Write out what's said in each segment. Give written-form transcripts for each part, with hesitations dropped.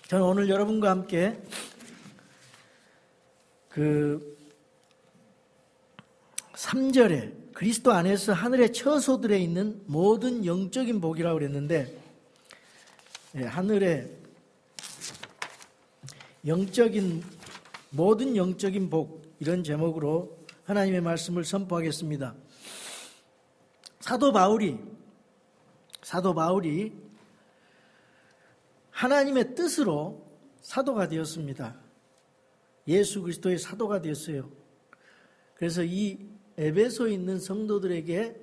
저는 오늘 여러분과 함께 그 3절에 그리스도 안에서 하늘의 처소들에 있는 모든 영적인 복이라고 그랬는데, 하늘의 모든 영적인 복, 이런 제목으로 하나님의 말씀을 선포하겠습니다. 사도 바울이 하나님의 뜻으로 사도가 되었습니다. 예수 그리스도의 사도가 되었어요. 그래서 이 에베소에 있는 성도들에게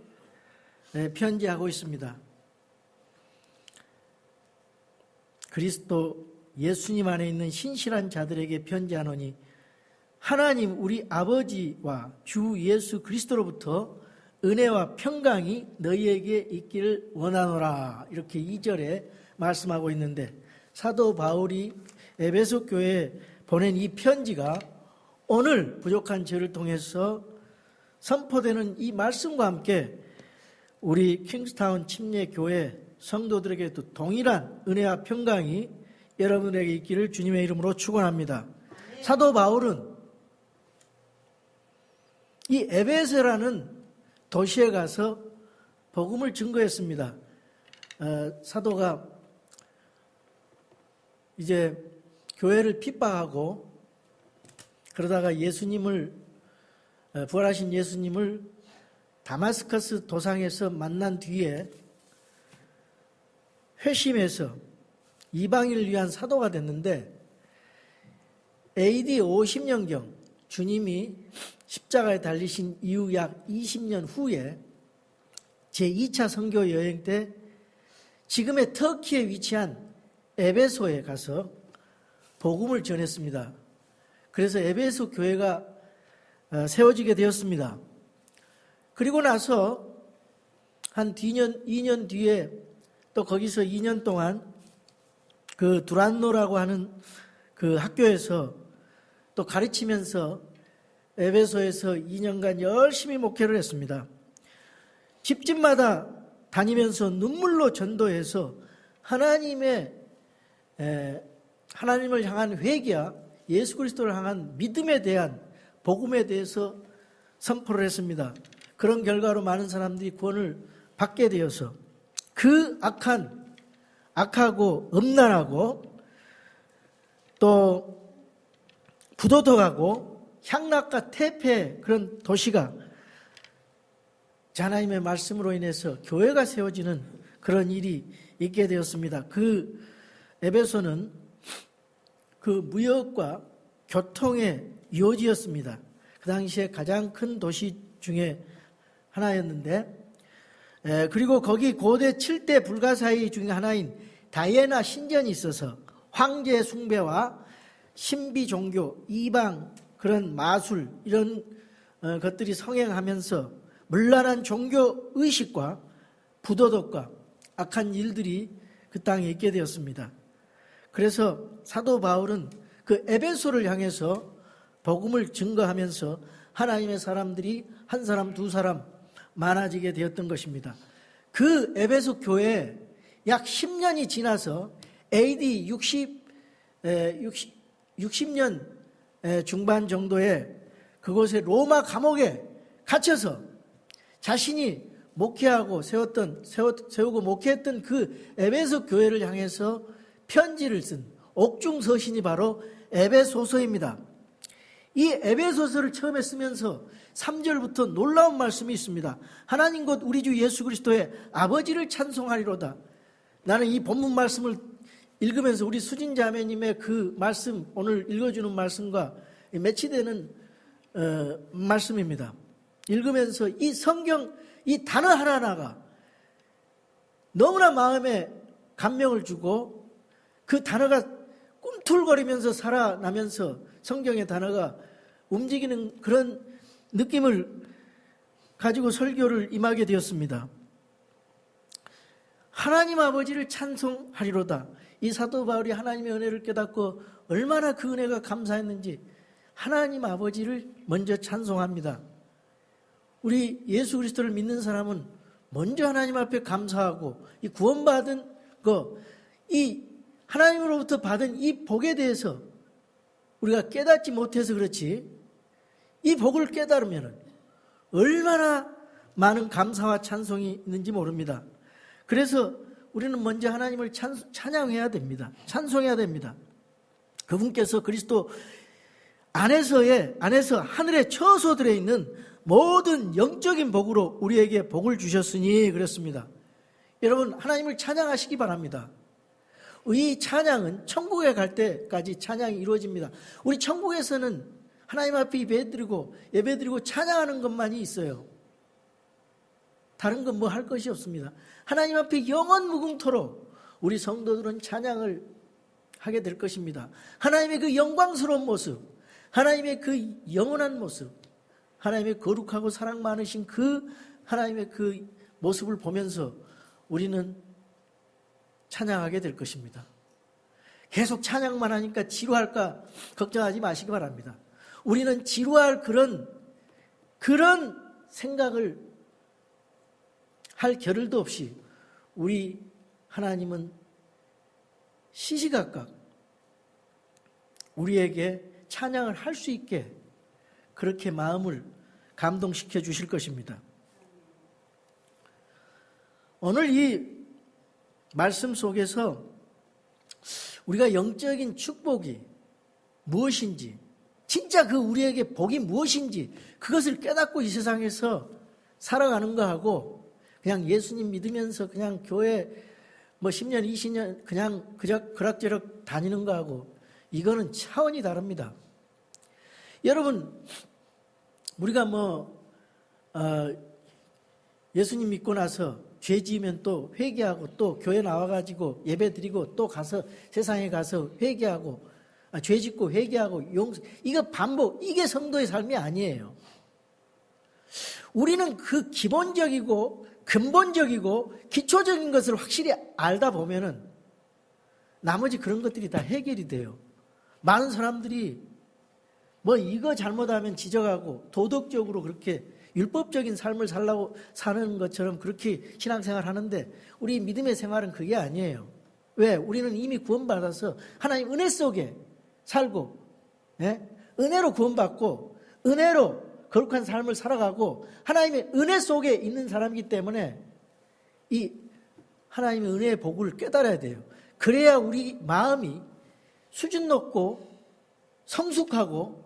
편지하고 있습니다. 그리스도 예수님 안에 있는 신실한 자들에게 편지하노니 하나님 우리 아버지와 주 예수 그리스도로부터 은혜와 평강이 너희에게 있기를 원하노라, 이렇게 2절에 말씀하고 있는데, 사도 바울이 에베소 교회에 보낸 이 편지가 오늘 부족한 저를 통해서 선포되는 이 말씀과 함께 우리 킹스타운 침례교회 성도들에게도 동일한 은혜와 평강이 여러분에게 있기를 주님의 이름으로 축원합니다. 사도 바울은 이 에베소라는 도시에 가서 복음을 증거했습니다. 사도가 이제 교회를 핍박하고 그러다가 부활하신 예수님을 다마스커스 도상에서 만난 뒤에 회심해서 이방인을 위한 사도가 됐는데, AD 50년경 주님이 십자가에 달리신 이후 약 20년 후에 제2차 선교 여행 때 지금의 터키에 위치한 에베소에 가서 복음을 전했습니다. 그래서 에베소 교회가 세워지게 되었습니다. 그리고 나서 한 2년 뒤에 또 거기서 2년 동안 그 두란노라고 하는 그 학교에서 또 가르치면서 에베소에서 2년간 열심히 목회를 했습니다. 집집마다 다니면서 눈물로 전도해서 하나님을 향한 회개와 예수 그리스도를 향한 믿음에 대한 복음에 대해서 선포를 했습니다. 그런 결과로 많은 사람들이 구원을 받게 되어서 그 악하고 음란하고 또 부도덕하고 향락과 태폐 그런 도시가 하나님의 말씀으로 인해서 교회가 세워지는 그런 일이 있게 되었습니다. 그 에베소는 그 무역과 교통의 요지였습니다. 그 당시에 가장 큰 도시 중에 하나였는데, 그리고 거기 고대 7대 불가사의 중에 하나인 다이애나 신전이 있어서 황제 숭배와 신비 종교, 이방 그런 마술 이런 것들이 성행하면서 문란한 종교 의식과 부도덕과 악한 일들이 그 땅에 있게 되었습니다. 그래서 사도 바울은 그 에베소를 향해서 복음을 증거하면서 하나님의 사람들이 한 사람 두 사람 많아지게 되었던 것입니다. 그 에베소 교회에 약 10년이 지나서 AD 60년 중반 정도에 그곳에 로마 감옥에 갇혀서 자신이 목회하고 세우고 목회했던 그 에베소 교회를 향해서 편지를 쓴 옥중서신이 바로 에베소서입니다. 이 에베소서를 처음에 쓰면서 3절부터 놀라운 말씀이 있습니다. 하나님 곧 우리 주 예수 그리스도의 아버지를 찬송하리로다. 나는 이 본문 말씀을 읽으면서 우리 수진 자매님의 그 말씀, 오늘 읽어주는 말씀과 매치되는 말씀입니다. 읽으면서 이 성경, 이 단어 하나하나가 너무나 마음에 감명을 주고 그 단어가 꿈틀거리면서 살아나면서 성경의 단어가 움직이는 그런 느낌을 가지고 설교를 임하게 되었습니다. 하나님 아버지를 찬송하리로다. 이 사도 바울이 하나님의 은혜를 깨닫고 얼마나 그 은혜가 감사했는지 하나님 아버지를 먼저 찬송합니다. 우리 예수 그리스도를 믿는 사람은 먼저 하나님 앞에 감사하고 이 구원받은 이 하나님으로부터 받은 이 복에 대해서 우리가 깨닫지 못해서 그렇지, 이 복을 깨달으면 얼마나 많은 감사와 찬송이 있는지 모릅니다. 그래서 우리는 먼저 하나님을 찬양해야 됩니다. 찬송해야 됩니다. 그분께서 그리스도 안에서 하늘의 처소들에 있는 모든 영적인 복으로 우리에게 복을 주셨으니 그랬습니다. 여러분, 하나님을 찬양하시기 바랍니다. 이 찬양은 천국에 갈 때까지 찬양이 이루어집니다. 우리 천국에서는 하나님 앞에 예배드리고 찬양하는 것만이 있어요. 다른 건 뭐 할 것이 없습니다. 하나님 앞에 영원 무궁토록 우리 성도들은 찬양을 하게 될 것입니다. 하나님의 그 영광스러운 모습, 하나님의 그 영원한 모습, 하나님의 거룩하고 사랑 많으신 그 하나님의 그 모습을 보면서 우리는 찬양하게 될 것입니다. 계속 찬양만 하니까 지루할까 걱정하지 마시기 바랍니다. 우리는 지루할 그런 생각을 할 겨를도 없이 우리 하나님은 시시각각 우리에게 찬양을 할 수 있게 그렇게 마음을 감동시켜 주실 것입니다. 오늘 이 말씀 속에서 우리가 영적인 축복이 무엇인지, 진짜 그 우리에게 복이 무엇인지 그것을 깨닫고 이 세상에서 살아가는 거하고 그냥 예수님 믿으면서 그냥 교회 뭐 10년, 20년 그냥 그럭저럭 다니는 거하고 이거는 차원이 다릅니다. 여러분, 우리가 예수님 믿고 나서 죄 지으면 또 회개하고 또 교회 나와가지고 예배 드리고 또 가서 세상에 가서 회개하고 죄 짓고 회개하고 이거 반복, 이게 성도의 삶이 아니에요. 우리는 그 기본적이고 근본적이고 기초적인 것을 확실히 알다 보면은 나머지 그런 것들이 다 해결이 돼요. 많은 사람들이 이거 잘못하면 지적하고 도덕적으로 그렇게 율법적인 삶을 살라고 사는 것처럼 그렇게 신앙생활 하는데 우리 믿음의 생활은 그게 아니에요. 왜? 우리는 이미 구원받아서 하나님 은혜 속에 살고, 은혜로 구원받고 은혜로 거룩한 삶을 살아가고 하나님의 은혜 속에 있는 사람이기 때문에 이 하나님의 은혜의 복을 깨달아야 돼요. 그래야 우리 마음이 수준 높고 성숙하고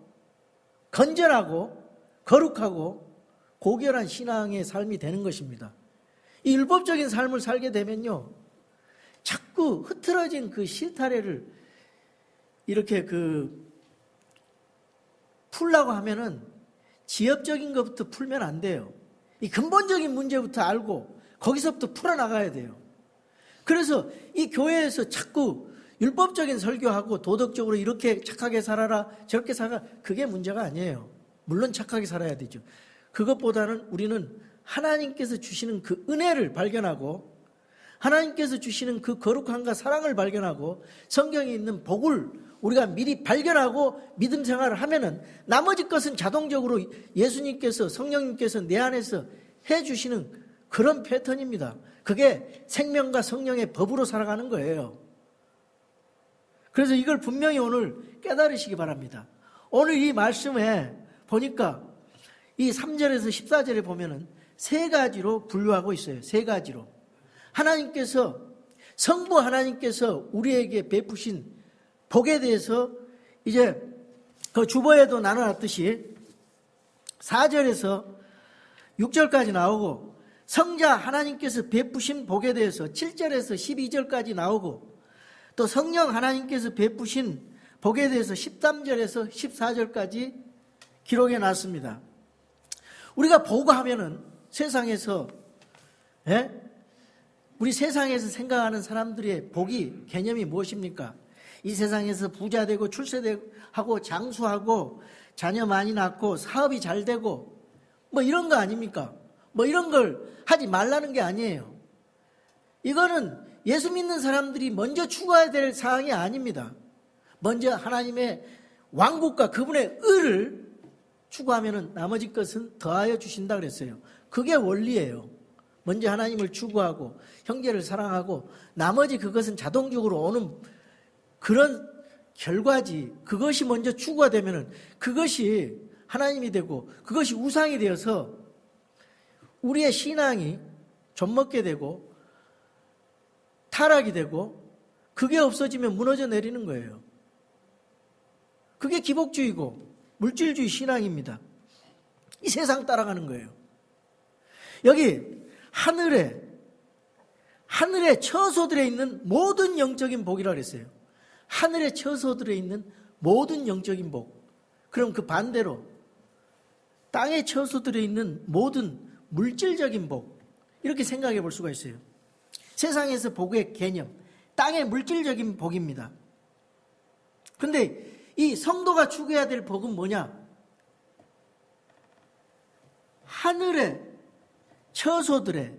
건전하고 거룩하고 고결한 신앙의 삶이 되는 것입니다. 이 율법적인 삶을 살게 되면요, 자꾸 흐트러진 그 실타래를 이렇게 풀라고 하면은 지엽적인 것부터 풀면 안 돼요. 이 근본적인 문제부터 알고 거기서부터 풀어나가야 돼요. 그래서 이 교회에서 자꾸 율법적인 설교하고 도덕적으로 이렇게 착하게 살아라 저렇게 살아라, 그게 문제가 아니에요. 물론 착하게 살아야 되죠. 그것보다는 우리는 하나님께서 주시는 그 은혜를 발견하고 하나님께서 주시는 그 거룩함과 사랑을 발견하고 성경에 있는 복을 우리가 미리 발견하고 믿음 생활을 하면은 나머지 것은 자동적으로 예수님께서 성령님께서 내 안에서 해주시는 그런 패턴입니다. 그게 생명과 성령의 법으로 살아가는 거예요. 그래서 이걸 분명히 오늘 깨달으시기 바랍니다. 오늘 이 말씀에 보니까 이 3절에서 14절에 보면은 세 가지로 분류하고 있어요. 세 가지로. 하나님께서, 성부 하나님께서 우리에게 베푸신 복에 대해서 이제 그 주보에도 나눠놨듯이 4절에서 6절까지 나오고, 성자 하나님께서 베푸신 복에 대해서 7절에서 12절까지 나오고, 또 성령 하나님께서 베푸신 복에 대해서 13절에서 14절까지 기록해 놨습니다. 우리가 보고하면은 세상에서, 우리 세상에서 생각하는 사람들의 복이 개념이 무엇입니까? 이 세상에서 부자 되고 출세하고 장수하고 자녀 많이 낳고 사업이 잘 되고 이런 거 아닙니까? 이런 걸 하지 말라는 게 아니에요. 이거는 예수 믿는 사람들이 먼저 추구해야 될 사항이 아닙니다. 먼저 하나님의 왕국과 그분의 의를 추구하면 나머지 것은 더하여 주신다 그랬어요. 그게 원리예요. 먼저 하나님을 추구하고 형제를 사랑하고 나머지 그것은 자동적으로 오는 그런 결과지. 그것이 먼저 추구가 되면은 그것이 하나님이 되고 그것이 우상이 되어서 우리의 신앙이 좀먹게 되고 타락이 되고 그게 없어지면 무너져 내리는 거예요. 그게 기복주의고 물질주의 신앙입니다. 이 세상 따라가는 거예요. 여기 하늘에 처소들에 있는 모든 영적인 복이라고 그랬어요. 하늘에 처소들에 있는 모든 영적인 복. 그럼 그 반대로 땅의 처소들에 있는 모든 물질적인 복. 이렇게 생각해 볼 수가 있어요. 세상에서 복의 개념, 땅의 물질적인 복입니다. 그런데 이 성도가 추구해야 될 복은 뭐냐? 하늘의 처소들의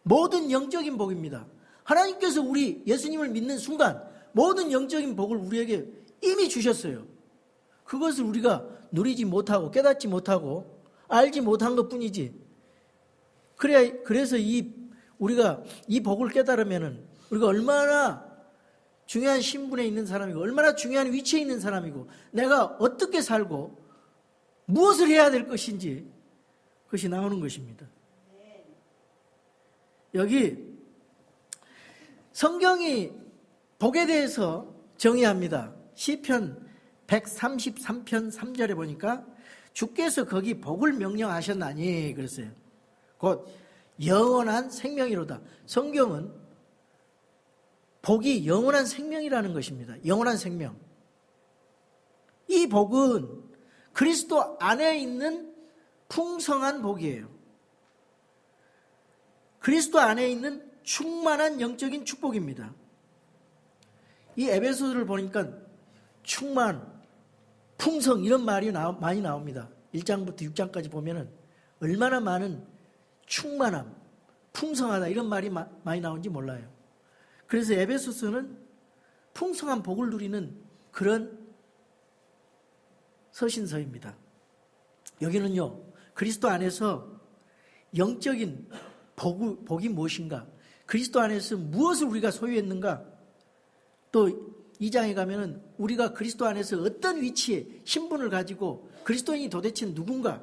모든 영적인 복입니다. 하나님께서 우리 예수님을 믿는 순간 모든 영적인 복을 우리에게 이미 주셨어요. 그것을 우리가 누리지 못하고 깨닫지 못하고 알지 못한 것뿐이지. 그래서 우리가 이 복을 깨달으면은 우리가 얼마나 중요한 신분에 있는 사람이고 얼마나 중요한 위치에 있는 사람이고 내가 어떻게 살고 무엇을 해야 될 것인지 그것이 나오는 것입니다. 여기 성경이 복에 대해서 정의합니다. 시편 133편 3절에 보니까 주께서 거기 복을 명령하셨나니 그랬어요. 곧 영원한 생명이로다. 성경은 복이 영원한 생명이라는 것입니다. 영원한 생명. 이 복은 그리스도 안에 있는 풍성한 복이에요. 그리스도 안에 있는 충만한 영적인 축복입니다. 이 에베소서를 보니까 충만, 풍성 이런 말이 많이 나옵니다. 1장부터 6장까지 보면은 얼마나 많은 충만함, 풍성하다 이런 말이 많이 나오는지 몰라요. 그래서 에베소서는 풍성한 복을 누리는 그런 서신서입니다. 여기는요, 그리스도 안에서 영적인 복이 무엇인가? 그리스도 안에서 무엇을 우리가 소유했는가? 또 2장에 가면은 우리가 그리스도 안에서 어떤 위치에 신분을 가지고 그리스도인이 도대체 누군가?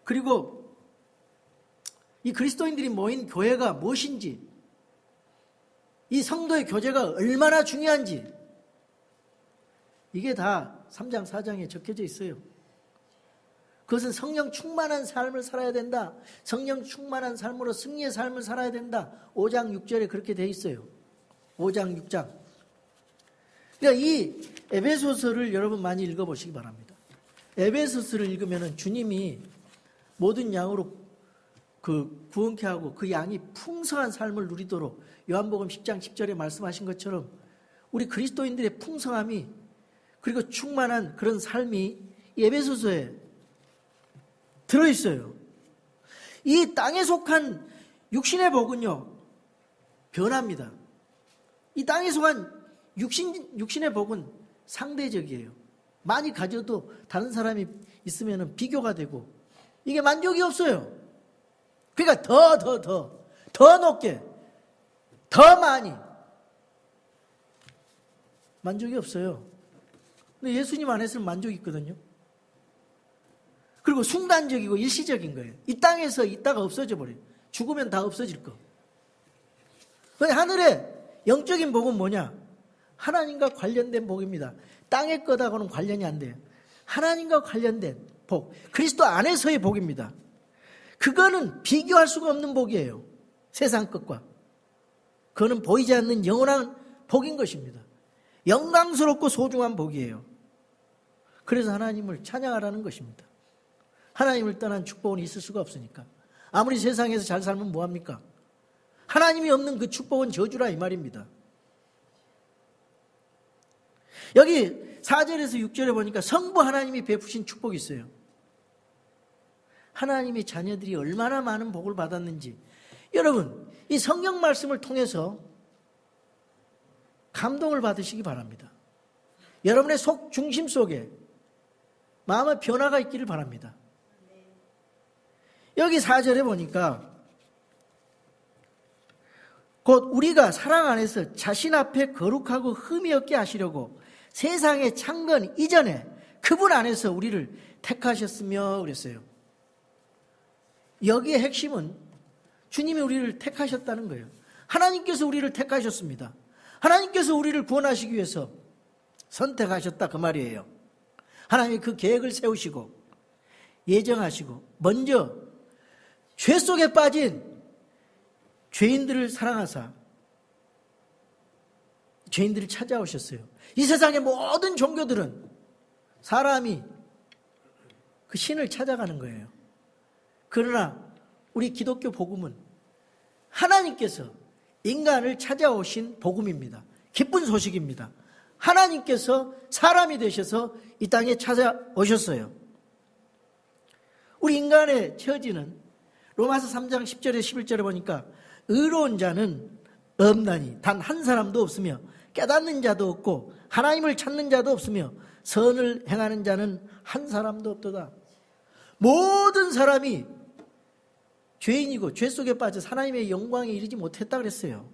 그리고 이 그리스도인들이 모인 교회가 무엇인지, 이 성도의 교제가 얼마나 중요한지 이게 다 3장, 4장에 적혀져 있어요. 그것은 성령 충만한 삶을 살아야 된다. 성령 충만한 삶으로 승리의 삶을 살아야 된다. 5장 6절에 그렇게 돼 있어요. 5장 6장. 그러니까 이 에베소서를 여러분 많이 읽어보시기 바랍니다. 에베소서를 읽으면 주님이 모든 양으로 구원케 하고 그 양이 풍성한 삶을 누리도록 요한복음 10장 10절에 말씀하신 것처럼 우리 그리스도인들의 풍성함이 그리고 충만한 그런 삶이 이 에베소서에 들어있어요. 이 땅에 속한 육신의 복은요 변합니다. 이 땅에 속한 육신의 복은 상대적이에요. 많이 가져도 다른 사람이 있으면 비교가 되고 이게 만족이 없어요. 그러니까 더 높게 더 많이 만족이 없어요. 근데 예수님 안에서는 만족이 있거든요. 그리고 순간적이고 일시적인 거예요. 이 땅에서 있다가 없어져 버려요. 죽으면 다 없어질 거. 근데 하늘의 영적인 복은 뭐냐? 하나님과 관련된 복입니다. 땅의 것하고는 관련이 안 돼요. 하나님과 관련된 복, 그리스도 안에서의 복입니다. 그거는 비교할 수가 없는 복이에요. 세상 것과. 그거는 보이지 않는 영원한 복인 것입니다. 영광스럽고 소중한 복이에요. 그래서 하나님을 찬양하라는 것입니다. 하나님을 떠난 축복은 있을 수가 없으니까. 아무리 세상에서 잘 살면 뭐합니까? 하나님이 없는 그 축복은 저주라 이 말입니다. 여기 4절에서 6절에 보니까 성부 하나님이 베푸신 축복이 있어요. 하나님의 자녀들이 얼마나 많은 복을 받았는지 여러분 이 성경 말씀을 통해서 감동을 받으시기 바랍니다. 여러분의 속 중심 속에 마음의 변화가 있기를 바랍니다. 여기 4절에 보니까 곧 우리가 사랑 안에서 자신 앞에 거룩하고 흠이 없게 하시려고 세상의 창건 이전에 그분 안에서 우리를 택하셨으며 그랬어요. 여기에 핵심은 주님이 우리를 택하셨다는 거예요. 하나님께서 우리를 택하셨습니다. 하나님께서 우리를 구원하시기 위해서 선택하셨다 그 말이에요. 하나님이 그 계획을 세우시고 예정하시고 먼저 죄 속에 빠진 죄인들을 사랑하사 죄인들을 찾아오셨어요. 이 세상의 모든 종교들은 사람이 그 신을 찾아가는 거예요. 그러나 우리 기독교 복음은 하나님께서 인간을 찾아오신 복음입니다. 기쁜 소식입니다. 하나님께서 사람이 되셔서 이 땅에 찾아오셨어요. 우리 인간의 처지는 로마서 3장 10절에 11절에 보니까 의로운 자는 없나니 단 한 사람도 없으며 깨닫는 자도 없고 하나님을 찾는 자도 없으며 선을 행하는 자는 한 사람도 없도다. 모든 사람이 죄인이고 죄 속에 빠져 하나님의 영광에 이르지 못했다 그랬어요.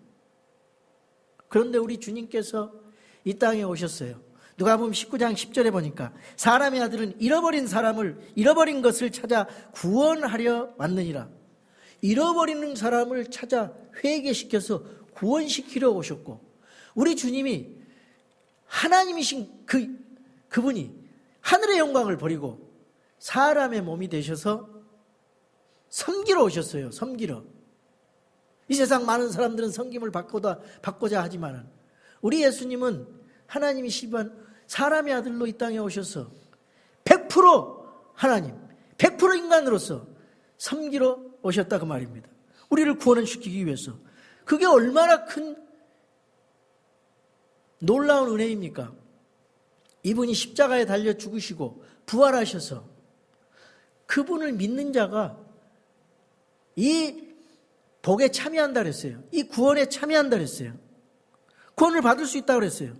그런데 우리 주님께서 이 땅에 오셨어요. 누가복음 19장 10절에 보니까 사람의 아들은 잃어버린 것을 찾아 구원하려 왔느니라. 잃어버리는 사람을 찾아 회개시켜서 구원시키려 오셨고, 우리 주님이 하나님이신 그분이 하늘의 영광을 버리고 사람의 몸이 되셔서 섬기러 오셨어요. 섬기러. 이 세상 많은 사람들은 섬김을 받고자 하지만 우리 예수님은 하나님이시지만 사람의 아들로 이 땅에 오셔서 100% 하나님, 100% 인간으로서 섬기러 오셨다 그 말입니다. 우리를 구원시키기 위해서. 그게 얼마나 큰 놀라운 은혜입니까? 이분이 십자가에 달려 죽으시고 부활하셔서 그분을 믿는 자가 이 복에 참여한다 그랬어요. 이 구원에 참여한다 그랬어요. 구원을 받을 수 있다고 그랬어요.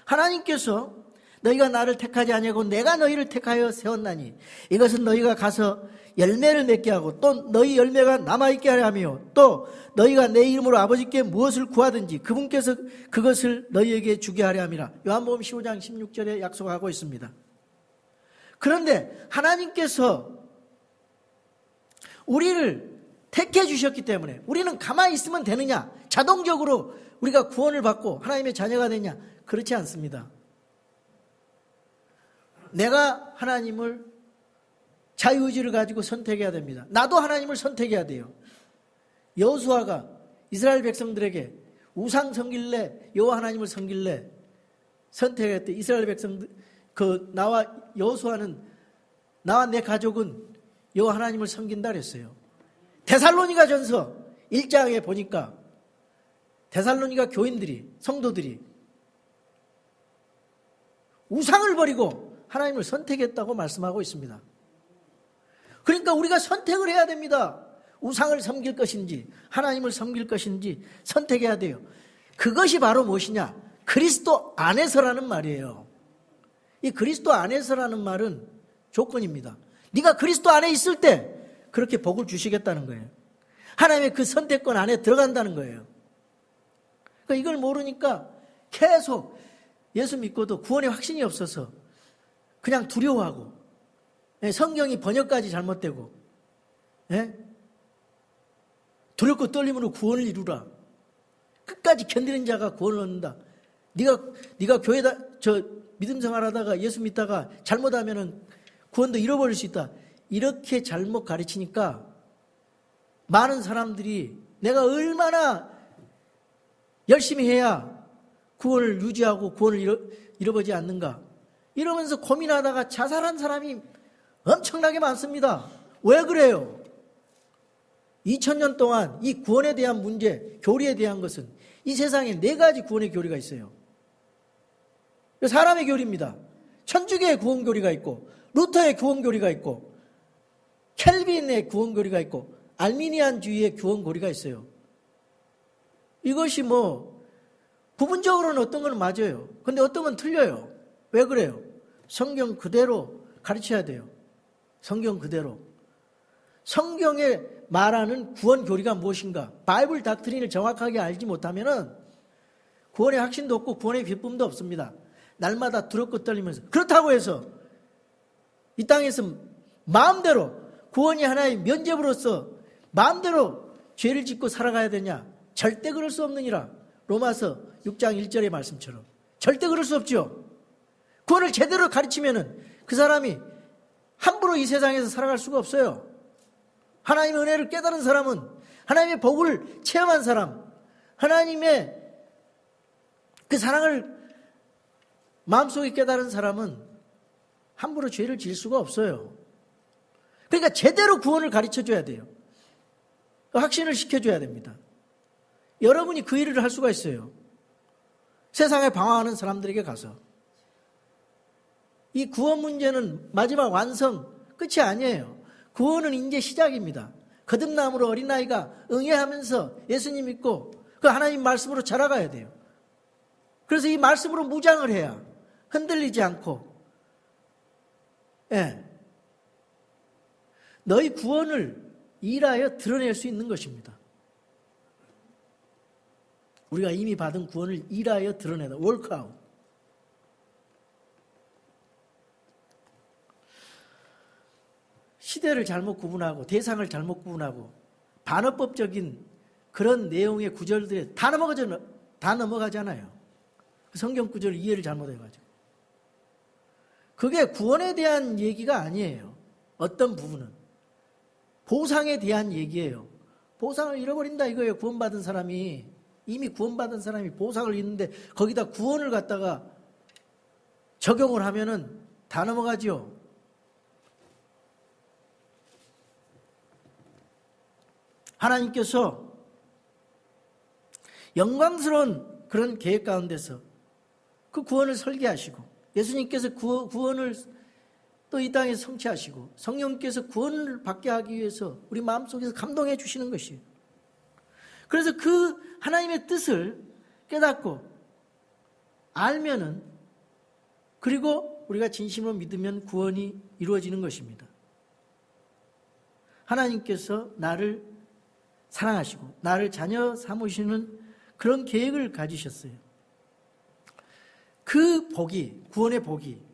하나님께서 너희가 나를 택하지 아니하고 내가 너희를 택하여 세웠나니 이것은 너희가 가서 열매를 맺게 하고 또 너희 열매가 남아있게 하며 또 너희가 내 이름으로 아버지께 무엇을 구하든지 그분께서 그것을 너희에게 주게 하려 함이라. 요한복음 15장 16절에 약속하고 있습니다. 그런데 하나님께서 우리를 택해 주셨기 때문에 우리는 가만히 있으면 되느냐, 자동적으로 우리가 구원을 받고 하나님의 자녀가 되냐, 그렇지 않습니다. 내가 하나님을 자유의지를 가지고 선택해야 됩니다. 나도 하나님을 선택해야 돼요. 여호수아가 이스라엘 백성들에게 우상 섬길래 여호와 하나님을 섬길래 선택했대. 이스라엘 백성들 여호수아는 나와 내 가족은 여호와 하나님을 섬긴다 그랬어요. 데살로니가 전서 1장에 보니까 데살로니가 교인들이, 성도들이 우상을 버리고 하나님을 선택했다고 말씀하고 있습니다. 그러니까 우리가 선택을 해야 됩니다. 우상을 섬길 것인지 하나님을 섬길 것인지 선택해야 돼요. 그것이 바로 무엇이냐? 그리스도 안에서라는 말이에요. 이 그리스도 안에서라는 말은 조건입니다. 네가 그리스도 안에 있을 때 그렇게 복을 주시겠다는 거예요. 하나님의 그 선택권 안에 들어간다는 거예요. 그러니까 이걸 모르니까 계속 예수 믿고도 구원의 확신이 없어서 그냥 두려워하고, 성경이 번역까지 잘못되고, 두렵고 떨림으로 구원을 이루라. 끝까지 견디는 자가 구원을 얻는다. 네가 교회다 믿음 생활하다가 예수 믿다가 잘못하면은 구원도 잃어버릴 수 있다. 이렇게 잘못 가르치니까 많은 사람들이 내가 얼마나 열심히 해야 구원을 유지하고 구원을 잃어버리지 않는가 이러면서 고민하다가 자살한 사람이 엄청나게 많습니다. 왜 그래요? 2000년 동안 이 구원에 대한 문제, 교리에 대한 것은 이 세상에 4가지 구원의 교리가 있어요. 사람의 교리입니다. 천주교의 구원 교리가 있고, 루터의 구원 교리가 있고, 켈빈의 구원 교리가 있고, 알미니안주의의 구원 교리가 있어요. 이것이 부분적으로는 어떤 건 맞아요. 근데 어떤 건 틀려요. 왜 그래요? 성경 그대로 가르쳐야 돼요. 성경 그대로. 성경에 말하는 구원 교리가 무엇인가? 바이블 닥트린을 정확하게 알지 못하면은 구원의 확신도 없고 구원의 기쁨도 없습니다. 날마다 두렵고 떨리면서. 그렇다고 해서 이 땅에서 마음대로 구원이 하나의 면죄부로서 마음대로 죄를 짓고 살아가야 되냐? 절대 그럴 수 없느니라. 로마서 6장 1절의 말씀처럼. 절대 그럴 수 없죠. 구원을 제대로 가르치면은 그 사람이 함부로 이 세상에서 살아갈 수가 없어요. 하나님의 은혜를 깨달은 사람은, 하나님의 복을 체험한 사람, 하나님의 그 사랑을 마음속에 깨달은 사람은 함부로 죄를 지을 수가 없어요. 그러니까 제대로 구원을 가르쳐줘야 돼요. 확신을 시켜줘야 됩니다. 여러분이 그 일을 할 수가 있어요. 세상에 방황하는 사람들에게 가서. 이 구원 문제는 마지막 완성, 끝이 아니에요. 구원은 이제 시작입니다. 거듭남으로 어린아이가 응애하면서 예수님 믿고 그 하나님 말씀으로 자라가야 돼요. 그래서 이 말씀으로 무장을 해야 흔들리지 않고, 예, 너희 구원을 일하여 드러낼 수 있는 것입니다. 우리가 이미 받은 구원을 일하여 드러내다. 월크아웃. 시대를 잘못 구분하고 대상을 잘못 구분하고 반어법적인 그런 내용의 구절들에 다 넘어가잖아요. 성경 구절 이해를 잘못해가지고. 그게 구원에 대한 얘기가 아니에요. 어떤 부분은. 보상에 대한 얘기예요. 보상을 잃어버린다 이거예요. 구원받은 사람이. 이미 구원받은 사람이 보상을 잃는데 거기다 구원을 갖다가 적용을 하면은 다 넘어가죠. 하나님께서 영광스러운 그런 계획 가운데서 그 구원을 설계하시고 예수님께서 구원을 또 이 땅에 성취하시고 성령께서 구원을 받게 하기 위해서 우리 마음속에서 감동해 주시는 것이에요. 그래서 그 하나님의 뜻을 깨닫고 알면은, 그리고 우리가 진심으로 믿으면 구원이 이루어지는 것입니다. 하나님께서 나를 사랑하시고 나를 자녀 삼으시는 그런 계획을 가지셨어요. 그 복이, 구원의 복이,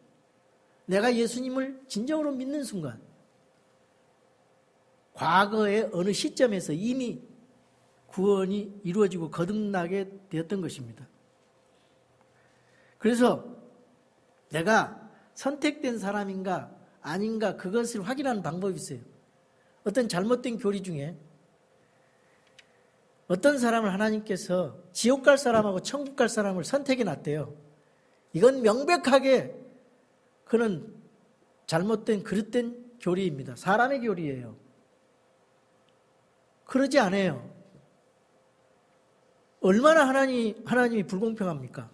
내가 예수님을 진정으로 믿는 순간 과거의 어느 시점에서 이미 구원이 이루어지고 거듭나게 되었던 것입니다. 그래서 내가 선택된 사람인가 아닌가 그것을 확인하는 방법이 있어요. 어떤 잘못된 교리 중에 어떤 사람을 하나님께서 지옥 갈 사람하고 천국 갈 사람을 선택해 놨대요. 이건 명백하게 그는 잘못된 그릇된 교리입니다. 사람의 교리예요. 그러지 않아요. 얼마나 하나님이 불공평합니까?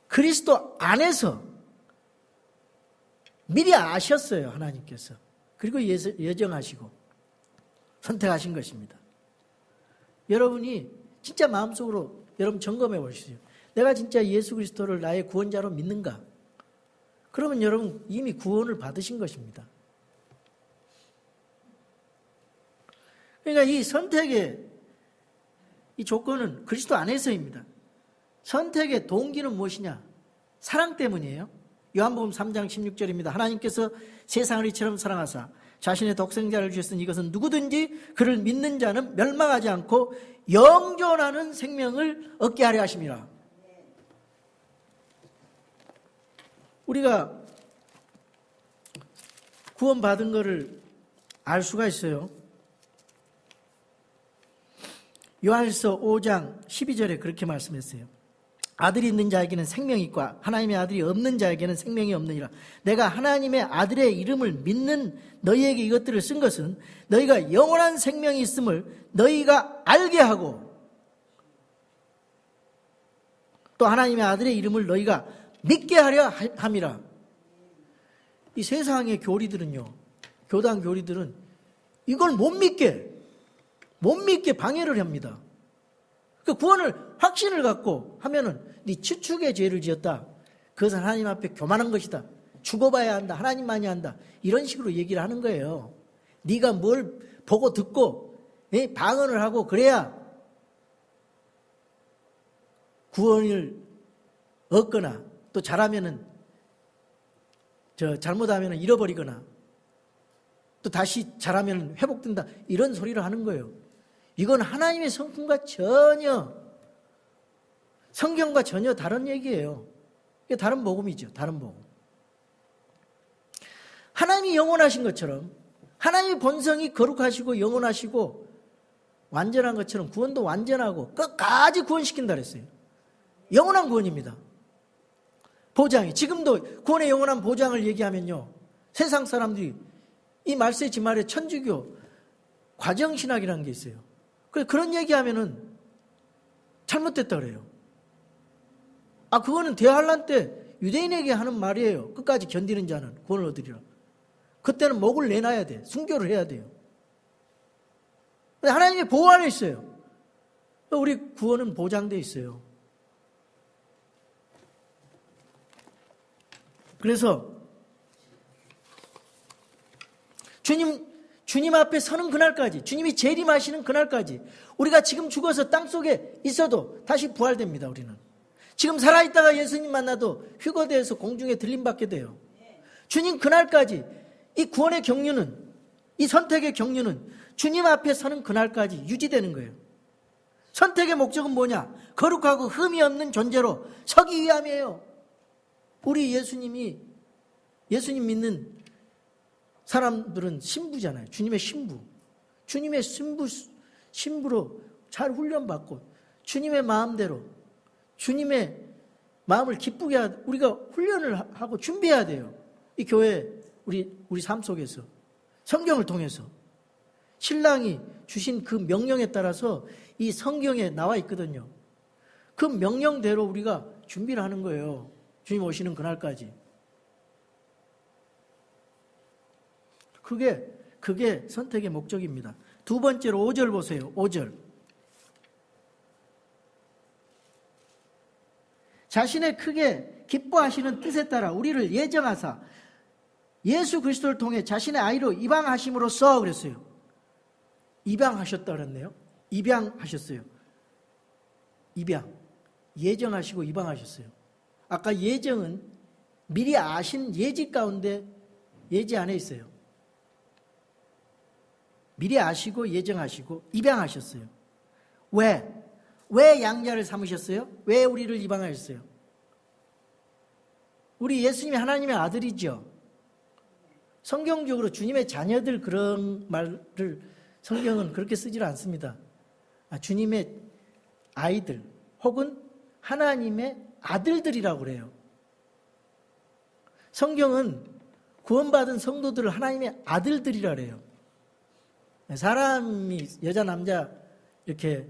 그리스도 안에서 미리 아셨어요. 하나님께서. 그리고 예정하시고 선택하신 것입니다. 여러분이 진짜 마음속으로 여러분 점검해 보시죠. 내가 진짜 예수 그리스도를 나의 구원자로 믿는가? 그러면 여러분 이미 구원을 받으신 것입니다. 그러니까 이 선택의 이 조건은 그리스도 안에서입니다. 선택의 동기는 무엇이냐? 사랑 때문이에요. 요한복음 3장 16절입니다. 하나님께서 세상을 이처럼 사랑하사 자신의 독생자를 주셨으니 이것은 누구든지 그를 믿는 자는 멸망하지 않고 영존하는 생명을 얻게 하려 하심이라. 우리가 구원받은 것을 알 수가 있어요. 요한일서 5장 12절에 그렇게 말씀했어요. 아들이 있는 자에게는 생명이 있고 하나님의 아들이 없는 자에게는 생명이 없느니라. 내가 하나님의 아들의 이름을 믿는 너희에게 이것들을 쓴 것은 너희가 영원한 생명이 있음을 너희가 알게 하고 또 하나님의 아들의 이름을 너희가 믿게 하려 함이라. 이 세상의 교리들은요, 교단 교리들은 이걸 못 믿게 방해를 합니다. 그 구원을 확신을 갖고 하면은 네 추측의 죄를 지었다. 그것은 하나님 앞에 교만한 것이다. 죽어봐야 한다. 하나님만이 한다. 이런 식으로 얘기를 하는 거예요. 네가 뭘 보고 듣고 방언을 하고 그래야 구원을 얻거나 또 잘하면은 잘못하면은 잃어버리거나 또 다시 잘하면 회복된다 이런 소리를 하는 거예요. 이건 하나님의 성품과 전혀 성경과 전혀 다른 얘기예요. 이게 다른 복음이죠. 다른 복음. 하나님이 영원하신 것처럼 하나님의 본성이 거룩하시고 영원하시고 완전한 것처럼 구원도 완전하고 끝까지 구원시킨다 그랬어요. 영원한 구원입니다. 보장이. 지금도 구원의 영원한 보장을 얘기하면요, 세상 사람들이 이 말세지 말에 천주교 과정신학이라는 게 있어요. 그런 얘기하면은 잘못됐다 그래요. 그거는 대환란 때 유대인에게 하는 말이에요. 끝까지 견디는 자는 구원을 얻으리라. 그때는 목을 내놔야 돼. 순교를 해야 돼요. 하나님의 보호 안에 있어요. 우리 구원은 보장되어 있어요. 그래서 주님 앞에 서는 그날까지, 주님이 재림하시는 그날까지 우리가 지금 죽어서 땅속에 있어도 다시 부활됩니다. 우리는 지금 살아있다가 예수님 만나도 휴거돼서 공중에 들림받게 돼요. 주님 그날까지 이 구원의 경륜은, 이 선택의 경륜은 주님 앞에 서는 그날까지 유지되는 거예요. 선택의 목적은 뭐냐? 거룩하고 흠이 없는 존재로 서기 위함이에요. 우리 예수님 믿는 사람들은 신부잖아요. 주님의 신부. 주님의 신부로 잘 훈련받고 주님의 마음대로 주님의 마음을 기쁘게 우리가 훈련을 하고 준비해야 돼요. 이 교회 우리 삶 속에서 성경을 통해서 신랑이 주신 그 명령에 따라서 이 성경에 나와 있거든요. 그 명령대로 우리가 준비를 하는 거예요. 주님 오시는 그날까지. 그게 선택의 목적입니다. 두 번째로 5절 보세요. 5절. 자신의 크게 기뻐하시는 뜻에 따라 우리를 예정하사 예수 그리스도를 통해 자신의 아이로 입양하심으로써 그랬어요. 입양하셨다 그랬네요. 입양하셨어요. 입양. 예정하시고 입양하셨어요. 아까 예정은 미리 아신 예지 가운데 예지 안에 있어요. 미리 아시고 예정하시고 입양하셨어요. 왜 양자를 삼으셨어요? 왜 우리를 입양하셨어요? 우리 예수님이 하나님의 아들이죠. 성경적으로 주님의 자녀들 그런 말을 성경은 그렇게 쓰질 않습니다. 주님의 아이들 혹은 하나님의 아들들이라고 그래요. 성경은 구원받은 성도들을 하나님의 아들들이라 그래요. 사람이 여자 남자 이렇게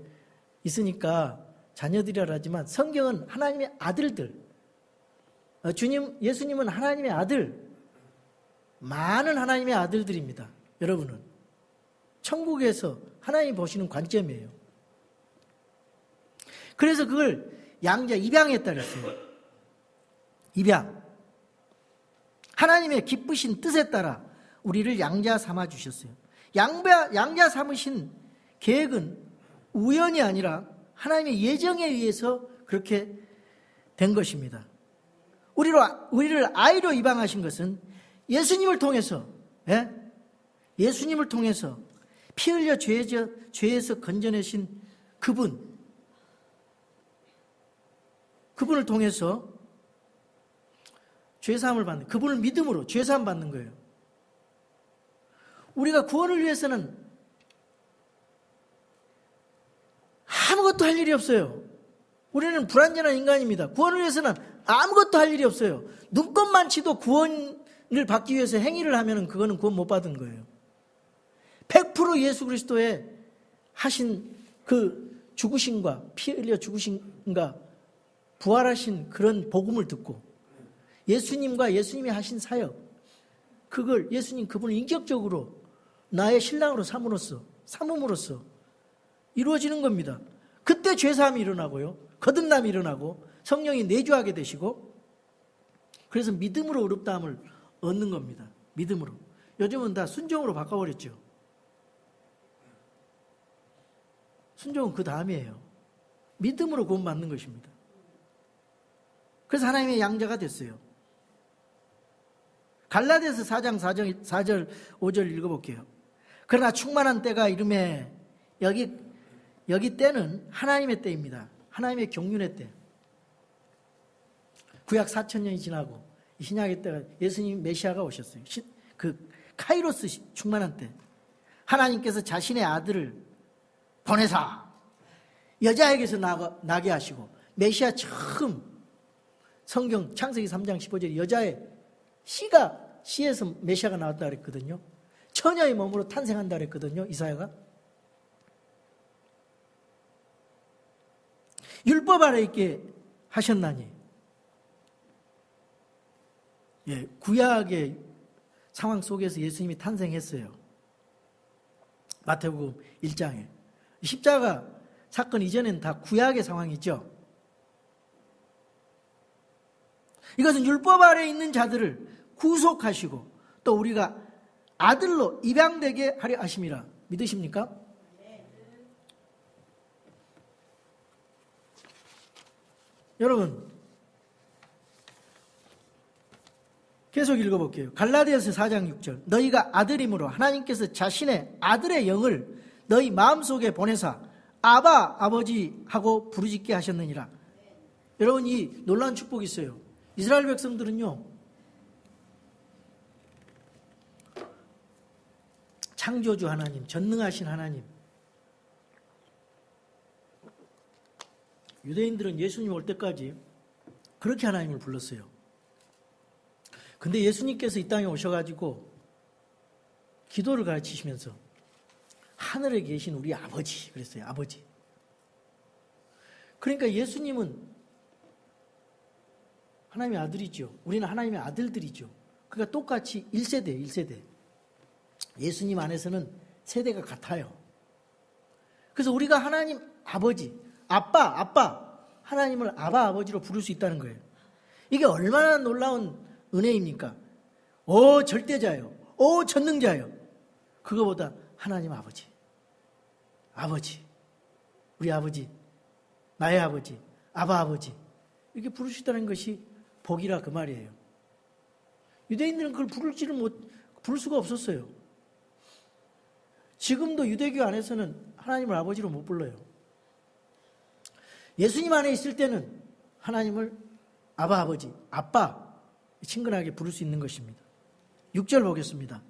있으니까 자녀들이라 하지만 성경은 하나님의 아들들. 예수님은 하나님의 아들. 많은 하나님의 아들들입니다. 여러분은 천국에서 하나님이 보시는 관점이에요. 그래서 그걸 양자 입양했다 그랬어요. 입양. 하나님의 기쁘신 뜻에 따라 우리를 양자 삼아 주셨어요. 양자 삼으신 계획은 우연이 아니라 하나님의 예정에 의해서 그렇게 된 것입니다. 우리를 아이로 입양하신 것은 예수님을 통해서, 예수님을 통해서 피 흘려 죄에서 건져내신 그분을 통해서 죄사함을 받는, 그분을 믿음으로 죄사함 받는 거예요. 우리가 구원을 위해서는 아무것도 할 일이 없어요. 우리는 불완전한 인간입니다. 구원을 위해서는 아무것도 할 일이 없어요. 눈꼽만 치도 구원을 받기 위해서 행위를 하면 그거는 구원 못 받은 거예요. 100% 예수 그리스도의 하신 그 죽으심과 피 흘려 죽으심과 부활하신 그런 복음을 듣고 예수님과 예수님이 하신 사역, 그걸 예수님 그분을 인격적으로 나의 신랑으로 삼음으로써 이루어지는 겁니다. 그때 죄사함이 일어나고요, 거듭남이 일어나고 성령이 내주하게 되시고, 그래서 믿음으로 의롭다함을 얻는 겁니다. 믿음으로. 요즘은 다 순종으로 바꿔버렸죠. 순종은 그 다음이에요. 믿음으로 구원받는 것입니다. 그래서 하나님의 양자가 됐어요. 갈라디아서 4장 4절 5절 읽어볼게요. 그러나 충만한 때가 이름에 여기 때는 하나님의 때입니다. 하나님의 경륜의 때. 구약 4,000년이 지나고 신약의 때가 예수님 메시아가 오셨어요. 그 카이로스 충만한 때 하나님께서 자신의 아들을 보내사 여자에게서 나게 하시고 메시아 처음 성경 창세기 3장 15절에 여자의 씨에서 메시아가 나왔다 그랬거든요. 처녀의 몸으로 탄생한다 그랬거든요. 이사야가. 율법 아래 있게 하셨나니. 예, 구약의 상황 속에서 예수님이 탄생했어요. 마태복음 1장에. 십자가 사건 이전에는 다 구약의 상황이죠. 이것은 율법 아래 있는 자들을 구속하시고 또 우리가 아들로 입양되게 하려 하심이라. 믿으십니까? 여러분 계속 읽어볼게요. 갈라디아서 4장 6절 너희가 아들이므로 하나님께서 자신의 아들의 영을 너희 마음속에 보내사 아바 아버지 하고 부르짖게 하셨느니라. 여러분 이 놀라운 축복이 있어요. 이스라엘 백성들은요 창조주 하나님, 전능하신 하나님, 유대인들은 예수님 올 때까지 그렇게 하나님을 불렀어요. 근데 예수님께서 이 땅에 오셔가지고 기도를 가르치시면서 하늘에 계신 우리 아버지 그랬어요. 아버지. 그러니까 예수님은 하나님의 아들이죠. 우리는 하나님의 아들들이죠. 그러니까 똑같이 1세대예요. 1세대. 예수님 안에서는 세대가 같아요. 그래서 우리가 하나님 아버지, 아빠, 하나님을 아바 아버지로 부를 수 있다는 거예요. 이게 얼마나 놀라운 은혜입니까? 오 절대자요. 오 전능자요. 그거보다 하나님 아버지. 우리 아버지, 나의 아버지, 아바 아버지 이렇게 부를 수 있다는 것이 복이라 그 말이에요. 유대인들은 그걸 부를 수가 없었어요. 지금도 유대교 안에서는 하나님을 아버지로 못 불러요. 예수님 안에 있을 때는 하나님을 아바 아버지, 아빠 친근하게 부를 수 있는 것입니다. 6절 보겠습니다.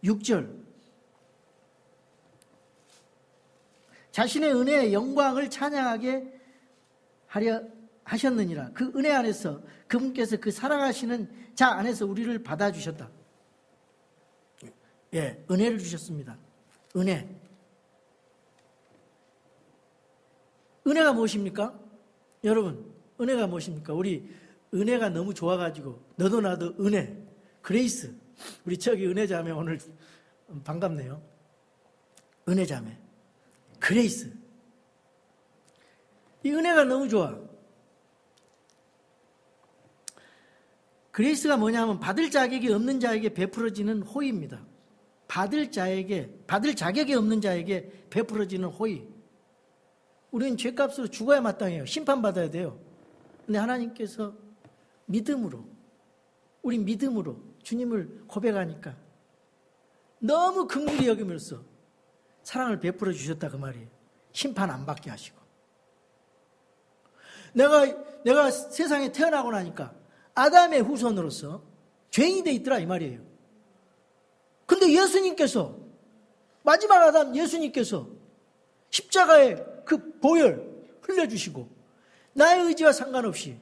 6절 자신의 은혜의 영광을 찬양하게 하려 하셨느니라. 그 은혜 안에서 그분께서 그 사랑하시는 자 안에서 우리를 받아주셨다. 예, 은혜를 주셨습니다. 은혜가 무엇입니까? 여러분 은혜가 무엇입니까? 우리 은혜가 너무 좋아가지고 너도 나도 은혜, 그레이스. 우리 저기 은혜자매 오늘 반갑네요. 은혜자매, 그레이스. 이 은혜가 너무 좋아. 그레이스가 뭐냐면 받을 자격이 없는 자에게 베풀어지는 호의입니다. 받을 자격이 없는 자에게 베풀어지는 호의. 우리는 죄값으로 죽어야 마땅해요. 심판받아야 돼요. 근데 하나님께서 우리 믿음으로 주님을 고백하니까 너무 긍휼히 여기면서 사랑을 베풀어 주셨다 그 말이에요. 심판 안 받게 하시고. 내가 세상에 태어나고 나니까 아담의 후손으로서 죄인이 돼 있더라 이 말이에요. 근데 예수님께서 마지막 아담 예수님께서 십자가에 그 보혈 흘려주시고 나의 의지와 상관없이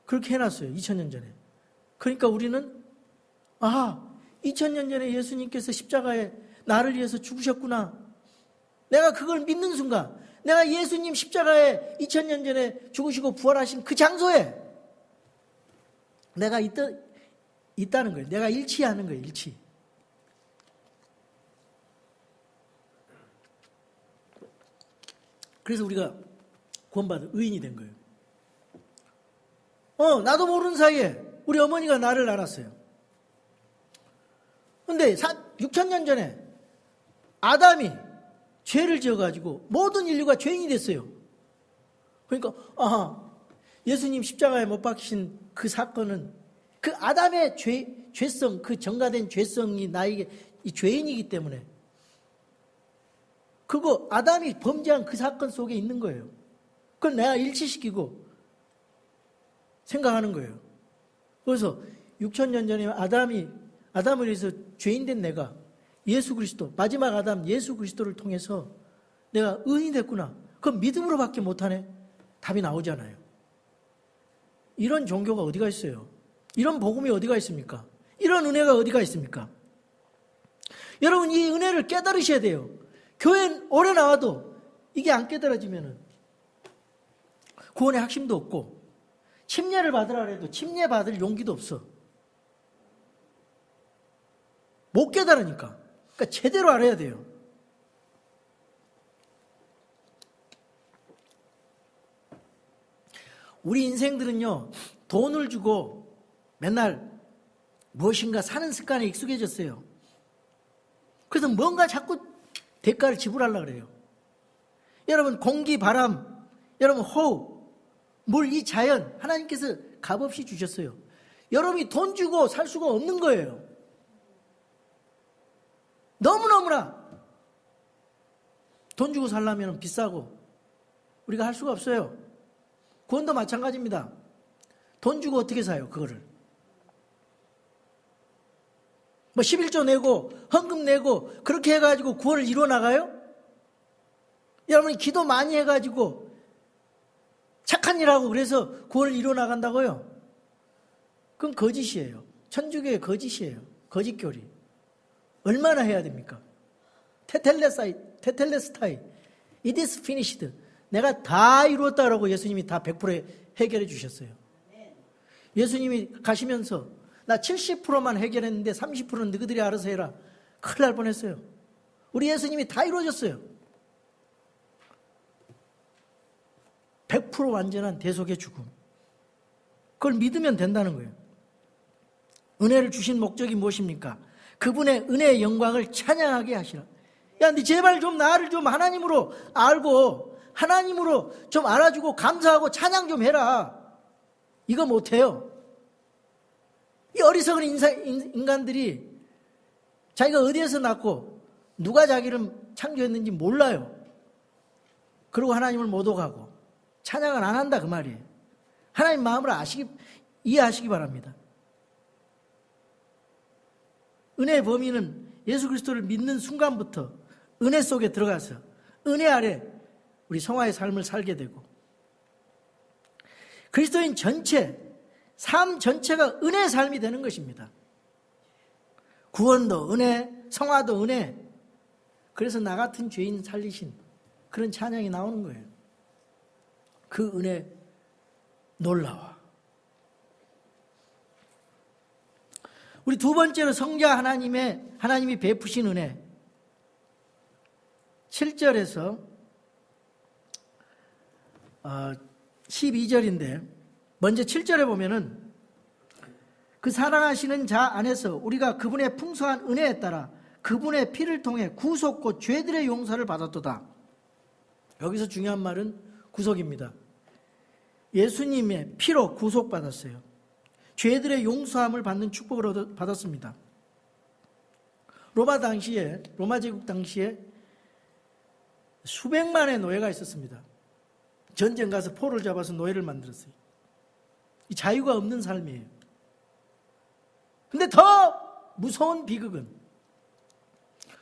그렇게 해놨어요. 2000년 전에. 그러니까 우리는 2000년 전에 예수님께서 십자가에 나를 위해서 죽으셨구나. 내가 그걸 믿는 순간 내가 예수님 십자가에 2000년 전에 죽으시고 부활하신 그 장소에 내가 있다는 거예요. 내가 일치하는 거예요. 일치. 그래서 우리가 구원받은 의인이 된 거예요. 나도 모르는 사이에 우리 어머니가 나를 낳았어요. 근데 6,000년 전에 아담이 죄를 지어가지고 모든 인류가 죄인이 됐어요. 그러니까 예수님 십자가에 못 박히신 그 사건은 그 아담의 죄성, 그 전가된 죄성이 나에게 이 죄인이기 때문에 그거 아담이 범죄한 그 사건 속에 있는 거예요. 그걸 내가 일치시키고 생각하는 거예요. 그래서 6,000년 전에 아담을 위해서 죄인된 내가 예수 그리스도, 마지막 아담 예수 그리스도를 통해서 내가 의인이 됐구나. 그건 믿음으로밖에 못하네. 답이 나오잖아요. 이런 종교가 어디가 있어요? 이런 복음이 어디가 있습니까? 이런 은혜가 어디가 있습니까? 여러분, 이 은혜를 깨달으셔야 돼요. 교회 오래 나와도 이게 안 깨달아지면은 구원의 확신도 없고 침례를 받으라 해도 침례 받을 용기도 없어. 못 깨달으니까. 그러니까 제대로 알아야 돼요. 우리 인생들은요, 돈을 주고 맨날 무엇인가 사는 습관에 익숙해졌어요. 그래서 뭔가 자꾸 대가를 지불하려고 그래요. 여러분, 공기, 바람, 여러분, 호흡, 물, 이 자연, 하나님께서 값없이 주셨어요. 여러분이 돈 주고 살 수가 없는 거예요. 너무너무나 돈 주고 살려면 비싸고 우리가 할 수가 없어요. 구원도 마찬가지입니다. 돈 주고 어떻게 사요, 그거를? 뭐 11조 내고 헌금 내고 그렇게 해가지고 구원을 이루어 나가요? 여러분이 기도 많이 해가지고 착한 일하고 그래서 구원을 이루어 나간다고요? 그건 거짓이에요. 천주교의 거짓이에요. 거짓교리. 얼마나 해야 됩니까? 테텔레스타이 It is finished. 내가 다 이루었다라고 예수님이 다 100% 해결해 주셨어요. 예수님이 가시면서 나 70%만 해결했는데 30%는 너희들이 알아서 해라. 큰일 날 뻔했어요. 우리 예수님이 다 이루어졌어요. 100% 완전한 대속의 죽음. 그걸 믿으면 된다는 거예요. 은혜를 주신 목적이 무엇입니까? 그분의 은혜의 영광을 찬양하게 하시라. 야, 네 제발 좀 나를 좀 하나님으로 알고 하나님으로 좀 알아주고 감사하고 찬양 좀 해라. 이거 못해요. 이 어리석은 인간들이 자기가 어디에서 낳고 누가 자기를 창조했는지 몰라요. 그리고 하나님을 모독하고 찬양을 안 한다 그 말이에요. 하나님 마음을 이해하시기 바랍니다. 은혜의 범위는 예수 그리스도를 믿는 순간부터 은혜 속에 들어가서 은혜 아래 우리 성화의 삶을 살게 되고 그리스도인 전체, 삶 전체가 은혜의 삶이 되는 것입니다. 구원도 은혜, 성화도 은혜. 그래서 나 같은 죄인 살리신 그런 찬양이 나오는 거예요. 그 은혜 놀라워. 우리 두 번째로 성자 하나님이 베푸신 은혜. 7절에서 12절인데 먼저 7절에 보면은 그 사랑하시는 자 안에서 우리가 그분의 풍성한 은혜에 따라 그분의 피를 통해 구속고 죄들의 용서를 받았도다. 여기서 중요한 말은 구속입니다. 예수님의 피로 구속받았어요. 죄들의 용서함을 받는 축복을 받았습니다. 로마 제국 당시에 수백만의 노예가 있었습니다. 전쟁 가서 포를 잡아서 노예를 만들었어요. 이 자유가 없는 삶이에요. 근데 더 무서운 비극은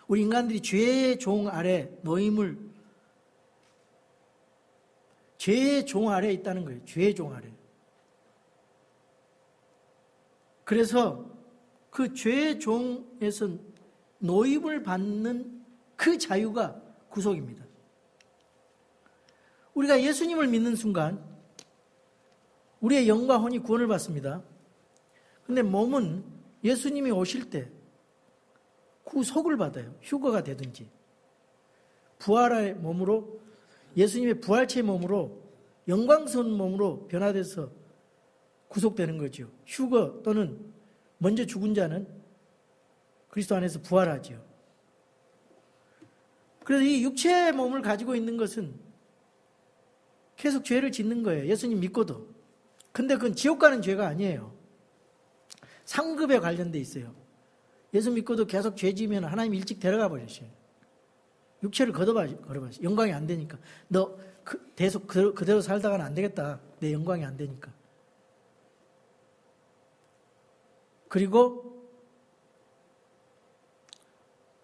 우리 인간들이 죄의 종 아래 죄의 종 아래 있다는 거예요. 죄의 종 아래. 그래서 그 죄의 종에서 노임을 받는 그 자유가 구속입니다. 우리가 예수님을 믿는 순간 우리의 영과 혼이 구원을 받습니다. 근데 몸은 예수님이 오실 때 구속을 받아요. 휴거가 되든지 부활의 몸으로 예수님의 부활체의 몸으로 영광스러운 몸으로 변화돼서 구속되는 거죠. 휴거 또는 먼저 죽은 자는 그리스도 안에서 부활하지요. 그래서 이 육체의 몸을 가지고 있는 것은 계속 죄를 짓는 거예요. 예수님 믿고도. 근데 그건 지옥 가는 죄가 아니에요. 상급에 관련돼 있어요. 예수 믿고도 계속 죄 지으면 하나님 일찍 데려가 버리셔요. 육체를 걸어봐시 영광이 안 되니까. 너 계속 그대로 살다가는 안 되겠다. 내 영광이 안 되니까. 그리고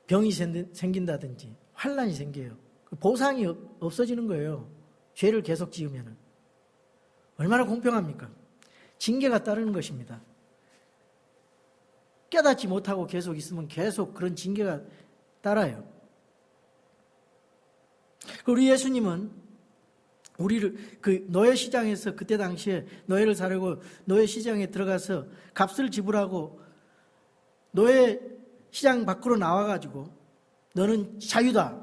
병이 생긴다든지 환난이 생겨요. 보상이 없어지는 거예요. 죄를 계속 지으면. 얼마나 공평합니까? 징계가 따르는 것입니다. 깨닫지 못하고 계속 있으면 계속 그런 징계가 따라요. 우리 예수님은 우리를 노예 시장에서 그때 당시에 노예를 사려고 노예 시장에 들어가서 값을 지불하고 노예 시장 밖으로 나와가지고 너는 자유다.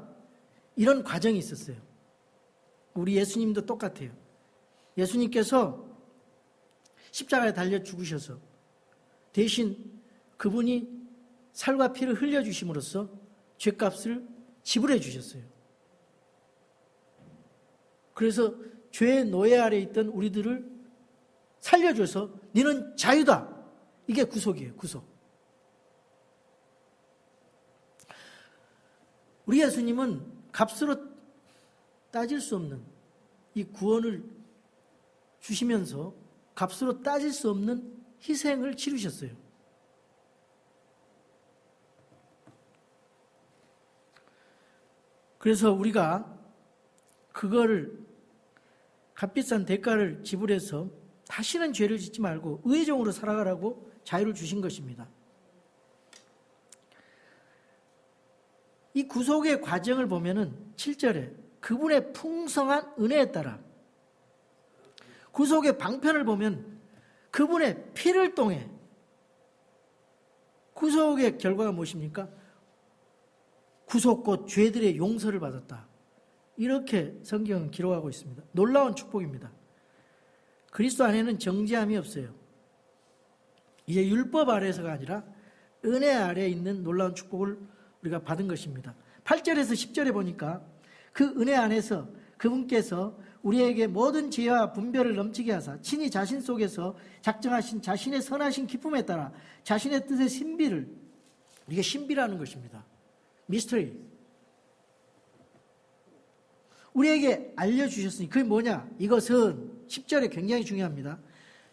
이런 과정이 있었어요. 우리 예수님도 똑같아요. 예수님께서 십자가에 달려 죽으셔서 대신 그분이 살과 피를 흘려주심으로써 죄값을 지불해 주셨어요. 그래서 죄의 노예 아래 있던 우리들을 살려줘서 너는 자유다. 이게 구속이에요. 구속. 우리 예수님은 값으로 따질 수 없는 이 구원을 주시면서 값으로 따질 수 없는 희생을 치르셨어요. 그래서 우리가 그거를 값비싼 대가를 지불해서 다시는 죄를 짓지 말고 의의종으로 살아가라고 자유를 주신 것입니다. 이 구속의 과정을 보면은 7절에 그분의 풍성한 은혜에 따라 구속의 방편을 보면 그분의 피를 통해 구속의 결과가 무엇입니까? 구속 곧 죄들의 용서를 받았다. 이렇게 성경은 기록하고 있습니다. 놀라운 축복입니다. 그리스도 안에는 정죄함이 없어요. 이제 율법 아래에서가 아니라 은혜 아래에 있는 놀라운 축복을 우리가 받은 것입니다. 8절에서 10절에 보니까 그 은혜 안에서 그분께서 우리에게 모든 지혜와 분별을 넘치게 하사 친히 자신 속에서 작정하신 자신의 선하신 기쁨에 따라 자신의 뜻의 신비를, 이게 신비라는 것입니다. 미스터리. 우리에게 알려주셨으니 그게 뭐냐? 이것은 10절에 굉장히 중요합니다.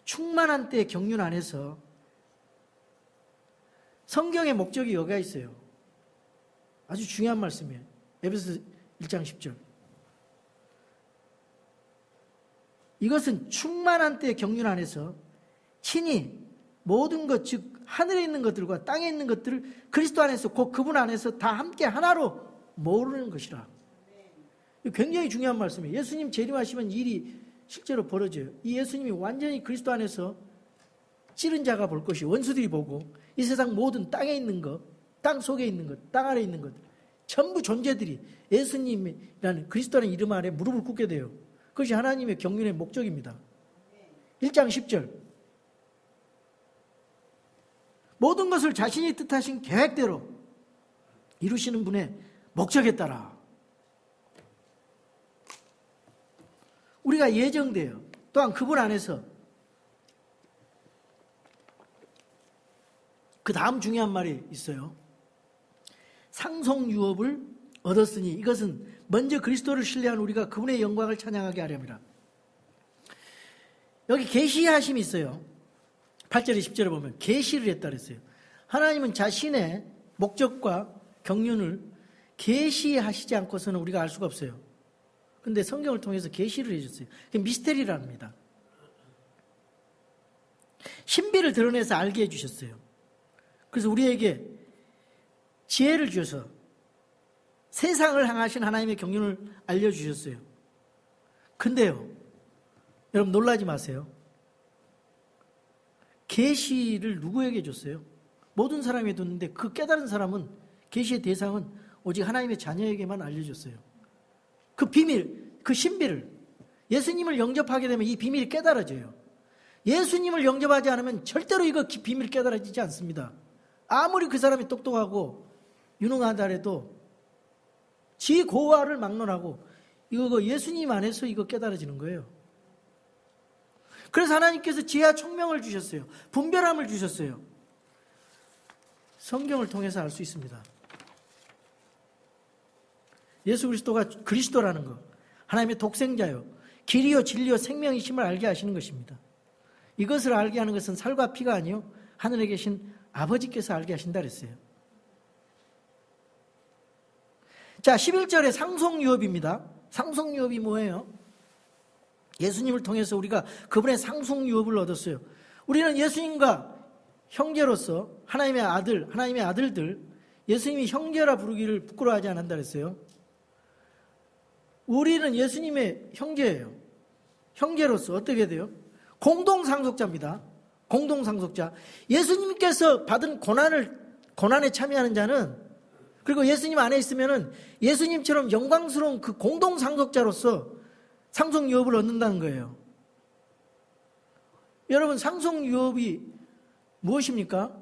충만한 때의 경륜 안에서 성경의 목적이 여기가 있어요. 아주 중요한 말씀이에요. 에베소 1장 10절. 이것은 충만한 때의 경륜 안에서 친히 모든 것, 즉 하늘에 있는 것들과 땅에 있는 것들을 그리스도 안에서 곧 그분 안에서 다 함께 하나로 모으는 것이라. 굉장히 중요한 말씀이에요. 예수님 재림하시면 일이 실제로 벌어져요. 이 예수님이 완전히 그리스도 안에서 찌른 자가 볼 것이 원수들이 보고 이 세상 모든 땅에 있는 것, 땅 속에 있는 것, 땅 아래 있는 것, 전부 존재들이 예수님이라는 그리스도라는 이름 아래 무릎을 꿇게 돼요. 그것이 하나님의 경륜의 목적입니다. 1장 10절. 모든 것을 자신이 뜻하신 계획대로 이루시는 분의 목적에 따라 우리가 예정돼요. 또한 그분 안에서 그 다음 중요한 말이 있어요. 상속유업을 얻었으니 이것은 먼저 그리스도를 신뢰한 우리가 그분의 영광을 찬양하게 하렵니다. 여기 계시하심이 있어요. 8절에 10절에 보면 계시를 했다 그랬어요. 하나님은 자신의 목적과 경륜을 계시하시지 않고서는 우리가 알 수가 없어요. 그런데 성경을 통해서 계시를 해줬어요. 그게 미스테리랍니다. 신비를 드러내서 알게 해주셨어요. 그래서 우리에게 지혜를 주셔서 세상을 향하신 하나님의 경륜을 알려주셨어요. 근데요, 여러분 놀라지 마세요. 계시를 누구에게 줬어요? 모든 사람에게 줬는데 그 깨달은 사람은, 계시의 대상은 오직 하나님의 자녀에게만 알려줬어요. 그 비밀, 그 신비를, 예수님을 영접하게 되면 이 비밀이 깨달아져요. 예수님을 영접하지 않으면 절대로 이거 비밀 깨달아지지 않습니다. 아무리 그 사람이 똑똑하고 유능하다 해도 지 고화를 막론하고 이거 예수님 안에서 이거 깨달아지는 거예요. 그래서 하나님께서 지혜와 총명을 주셨어요. 분별함을 주셨어요. 성경을 통해서 알 수 있습니다. 예수 그리스도가 그리스도라는 것, 하나님의 독생자요, 길이요 진리요 생명이심을 알게 하시는 것입니다. 이것을 알게 하는 것은 살과 피가 아니요 하늘에 계신 아버지께서 알게 하신다 그랬어요. 자, 11절에 상속유업입니다. 상속유업이 뭐예요? 예수님을 통해서 우리가 그분의 상속유업을 얻었어요. 우리는 예수님과 형제로서 하나님의 아들, 하나님의 아들들, 예수님이 형제라 부르기를 부끄러워하지 않는다 그랬어요. 우리는 예수님의 형제예요. 형제로서 어떻게 돼요? 공동상속자입니다. 공동상속자. 예수님께서 받은 고난에 참여하는 자는, 그리고 예수님 안에 있으면은 예수님처럼 영광스러운 그 공동상속자로서 상속유업을 얻는다는 거예요. 여러분, 상속유업이 무엇입니까?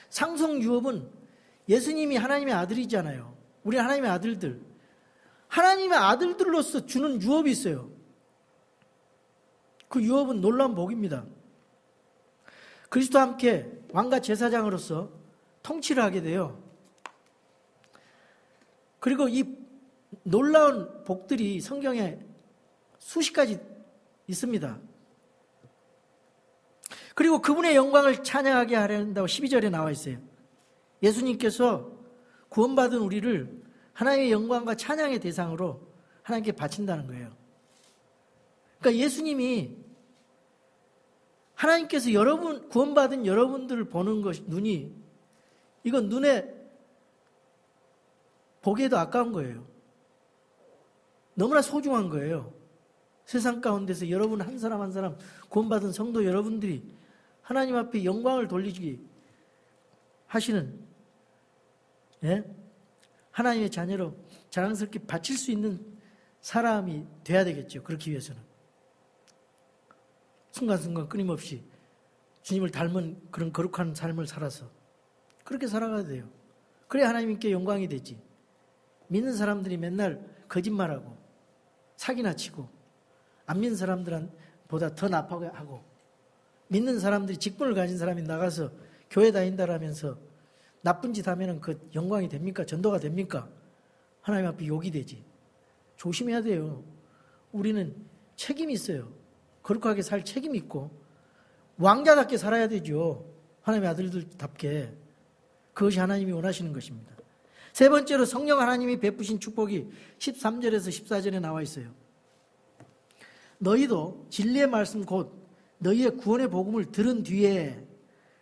상속유업은 예수님이 하나님의 아들이잖아요. 우리 하나님의 아들들. 하나님의 아들들로서 주는 유업이 있어요. 그 유업은 놀라운 복입니다. 그리스도와 함께 왕과 제사장으로서 통치를 하게 돼요. 그리고 이 놀라운 복들이 성경에 수십 가지 있습니다. 그리고 그분의 영광을 찬양하게 하려는다고 12절에 나와 있어요. 예수님께서 구원받은 우리를 하나님의 영광과 찬양의 대상으로 하나님께 바친다는 거예요. 그러니까 예수님이 하나님께서 구원받은 여러분들을 보는 눈이, 이건 눈에 보기에도 아까운 거예요. 너무나 소중한 거예요. 세상 가운데서 여러분 한 사람 한 사람 구원받은 성도 여러분들이 하나님 앞에 영광을 돌리기 하시는, 예? 하나님의 자녀로 자랑스럽게 바칠 수 있는 사람이 돼야 되겠죠. 그렇기 위해서는 순간순간 끊임없이 주님을 닮은 그런 거룩한 삶을 살아서 그렇게 살아가야 돼요. 그래야 하나님께 영광이 되지. 믿는 사람들이 맨날 거짓말하고 사기나 치고 안 믿는 사람들보다 더 나빠하고, 믿는 사람들이 직분을 가진 사람이 나가서 교회 다닌다라면서 나쁜 짓 하면은 그 영광이 됩니까? 전도가 됩니까? 하나님 앞에 욕이 되지. 조심해야 돼요. 우리는 책임이 있어요. 거룩하게 살 책임이 있고 왕자답게 살아야 되죠. 하나님의 아들들답게. 그것이 하나님이 원하시는 것입니다. 세 번째로 성령 하나님이 베푸신 축복이 13절에서 14절에 나와 있어요. 너희도 진리의 말씀 곧 너희의 구원의 복음을 들은 뒤에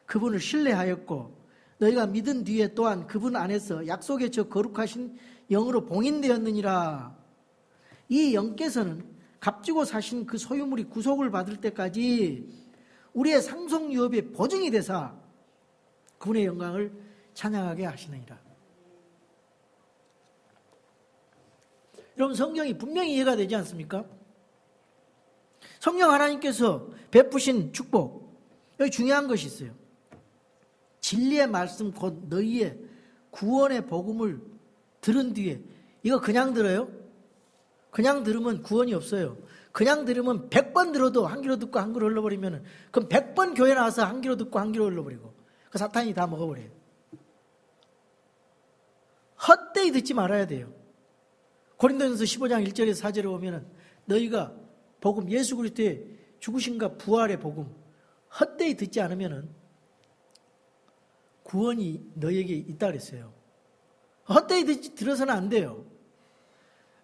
그분을 신뢰하였고 너희가 믿은 뒤에 또한 그분 안에서 약속의 저 거룩하신 영으로 봉인되었느니라. 이 영께서는 값지고 사신 그 소유물이 구속을 받을 때까지 우리의 상속유업의 보증이 되사 그분의 영광을 찬양하게 하시느니라. 여러분, 성경이 분명히 이해가 되지 않습니까? 성령 하나님께서 베푸신 축복, 여기 중요한 것이 있어요. 진리의 말씀 곧 너희의 구원의 복음을 들은 뒤에, 이거 그냥 들어요? 그냥 들으면 구원이 없어요. 그냥 들으면 100번 들어도 한 귀로 듣고 한 귀로 흘러버리면, 그럼 100번 교회 나와서 한 귀로 듣고 한 귀로 흘러버리고 그 사탄이 다 먹어버려요. 헛되이 듣지 말아야 돼요. 고린도전서 15장 1절에서 4절에 보면 너희가 복음, 예수 그리스도의 죽으심과 부활의 복음 헛되이 듣지 않으면 구원이 너희에게 있다 그랬어요. 헛되이 들어서는 안 돼요.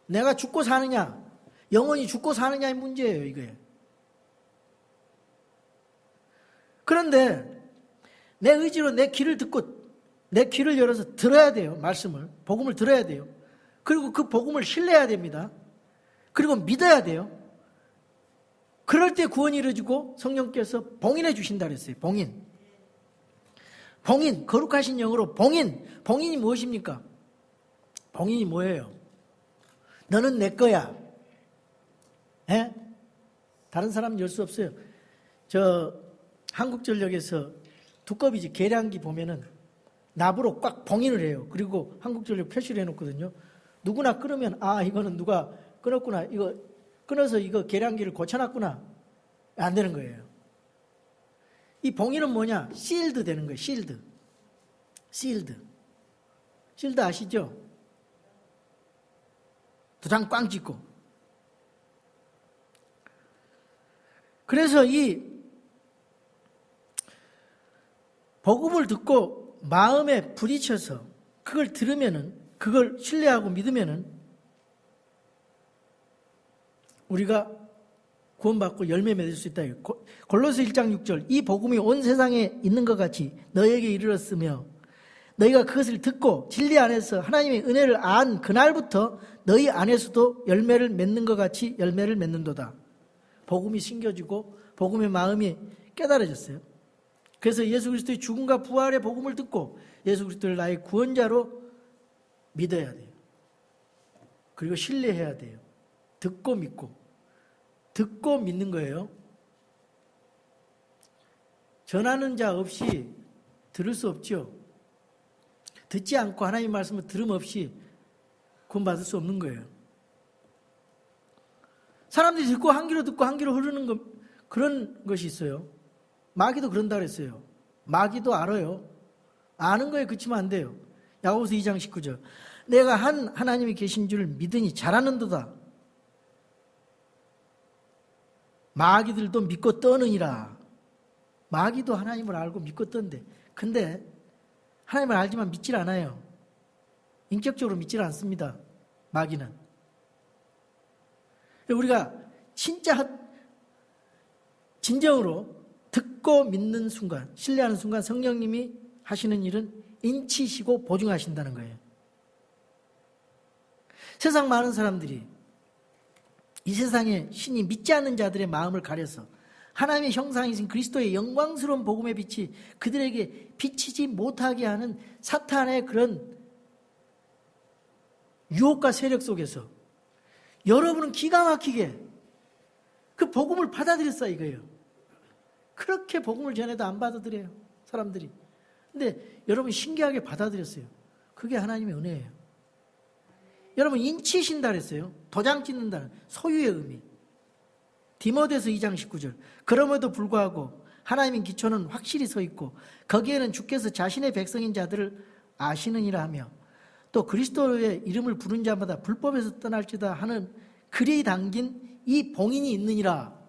내가 죽고 사느냐, 영원히 죽고 사느냐의 문제예요, 이게. 그런데 내 의지로 내 귀를 듣고 내 귀를 열어서 들어야 돼요. 말씀을, 복음을 들어야 돼요. 그리고 그 복음을 신뢰해야 됩니다. 그리고 믿어야 돼요. 그럴 때 구원이 이루어지고 성령께서 봉인해 주신다 그랬어요. 봉인, 거룩하신 영으로 봉인이 무엇입니까? 봉인이 뭐예요? 너는 내 거야. 에? 다른 사람은 열 수 없어요. 저 한국전력에서 두꺼비지 계량기 보면은 납으로 꽉 봉인을 해요. 그리고 한국전력 표시를 해놓거든요. 누구나 끊으면 이거는 누가 끊었구나. 이거 끊어서 이거 계량기를 고쳐놨구나. 안 되는 거예요. 이 봉인은 뭐냐? 실드 되는 거예요. 실드 아시죠? 도장 꽝 찍고. 그래서 이 복음을 듣고 마음에 부딪혀서 그걸 들으면은, 그걸 신뢰하고 믿으면은 우리가 구원받고 열매 맺을 수 있다. 골로새 1장 6절, 이 복음이 온 세상에 있는 것 같이 너희에게 이르렀으며 너희가 그것을 듣고 진리 안에서 하나님의 은혜를 안 그날부터 너희 안에서도 열매를 맺는 것 같이 열매를 맺는도다. 복음이 심겨지고 복음의 마음이 깨달아졌어요. 그래서 예수 그리스도의 죽음과 부활의 복음을 듣고 예수 그리스도를 나의 구원자로 믿어야 돼요. 그리고 신뢰해야 돼요. 듣고 믿는 거예요. 전하는 자 없이 들을 수 없죠. 듣지 않고 하나님 말씀을 들음 없이 구원받을 수 없는 거예요. 사람들이 듣고 한 귀로 듣고 한 귀로 흐르는 그런 것이 있어요. 마귀도 그런다 그랬어요. 마귀도 알아요. 아는 거에 그치면 안 돼요. 야고보서 2장 19절. 내가 하나님이 계신 줄 믿으니 잘하는도다. 마귀들도 믿고 떠느니라. 마귀도 하나님을 알고 믿고 떤데, 근데 하나님을 알지만 믿질 않아요. 인격적으로 믿질 않습니다. 마귀는. 우리가 진정으로 듣고 믿는 순간, 신뢰하는 순간 성령님이 하시는 일은 인치시고 보증하신다는 거예요. 세상 많은 사람들이 이 세상에 신이 믿지 않는 자들의 마음을 가려서 하나님의 형상이신 그리스도의 영광스러운 복음의 빛이 그들에게 비치지 못하게 하는 사탄의 그런 유혹과 세력 속에서 여러분은 기가 막히게 그 복음을 받아들였어 이거예요. 그렇게 복음을 전해도 안 받아들여요, 사람들이. 근데 여러분 신기하게 받아들였어요. 그게 하나님의 은혜예요. 여러분 인치신다 그랬어요. 도장 찍는다는 소유의 의미. 디모데서 2장 19절. 그럼에도 불구하고 하나님의 기초는 확실히 서 있고 거기에는 주께서 자신의 백성인 자들을 아시느니라 하며 또 그리스도의 이름을 부른 자마다 불법에서 떠날지다 하는 글이 담긴 이 봉인이 있느니라.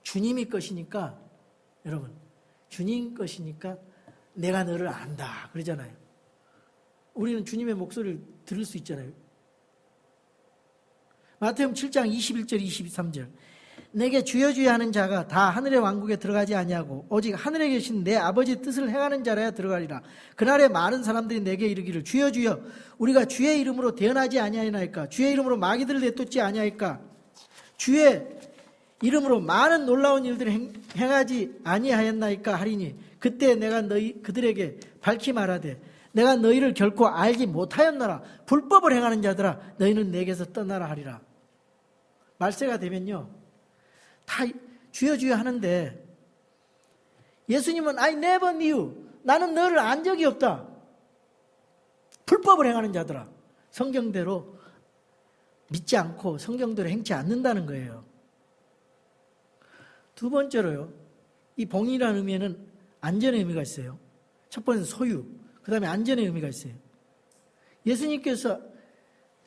주님이 것이니까, 여러분, 주님 것이니까 내가 너를 안다 그러잖아요. 우리는 주님의 목소리를 들을 수 있잖아요. 마태복음 7장 21절 23절. 내게 주여 주여 하는 자가 다 하늘의 왕국에 들어가지 아니하고 오직 하늘에 계신 내 아버지의 뜻을 행하는 자라야 들어가리라. 그날에 많은 사람들이 내게 이르기를 주여 주여 우리가 주의 이름으로 대언하지 아니하나이까? 주의 이름으로 마귀들을 내쫓지 아니하이까? 주의 이름으로 많은 놀라운 일들을 행하지 아니하였나이까 하리니 그때 내가 그들에게 밝히 말하되 내가 너희를 결코 알지 못하였노라. 불법을 행하는 자들아 너희는 내게서 떠나라 하리라. 말세가 되면요 다 주여 주여 하는데 예수님은 I never knew, 나는 너를 안 적이 없다. 불법을 행하는 자들아, 성경대로 믿지 않고 성경대로 행치 않는다는 거예요. 두 번째로요, 이 봉인이라는 의미에는 안전의 의미가 있어요. 첫 번째는 소유, 그 다음에 안전의 의미가 있어요. 예수님께서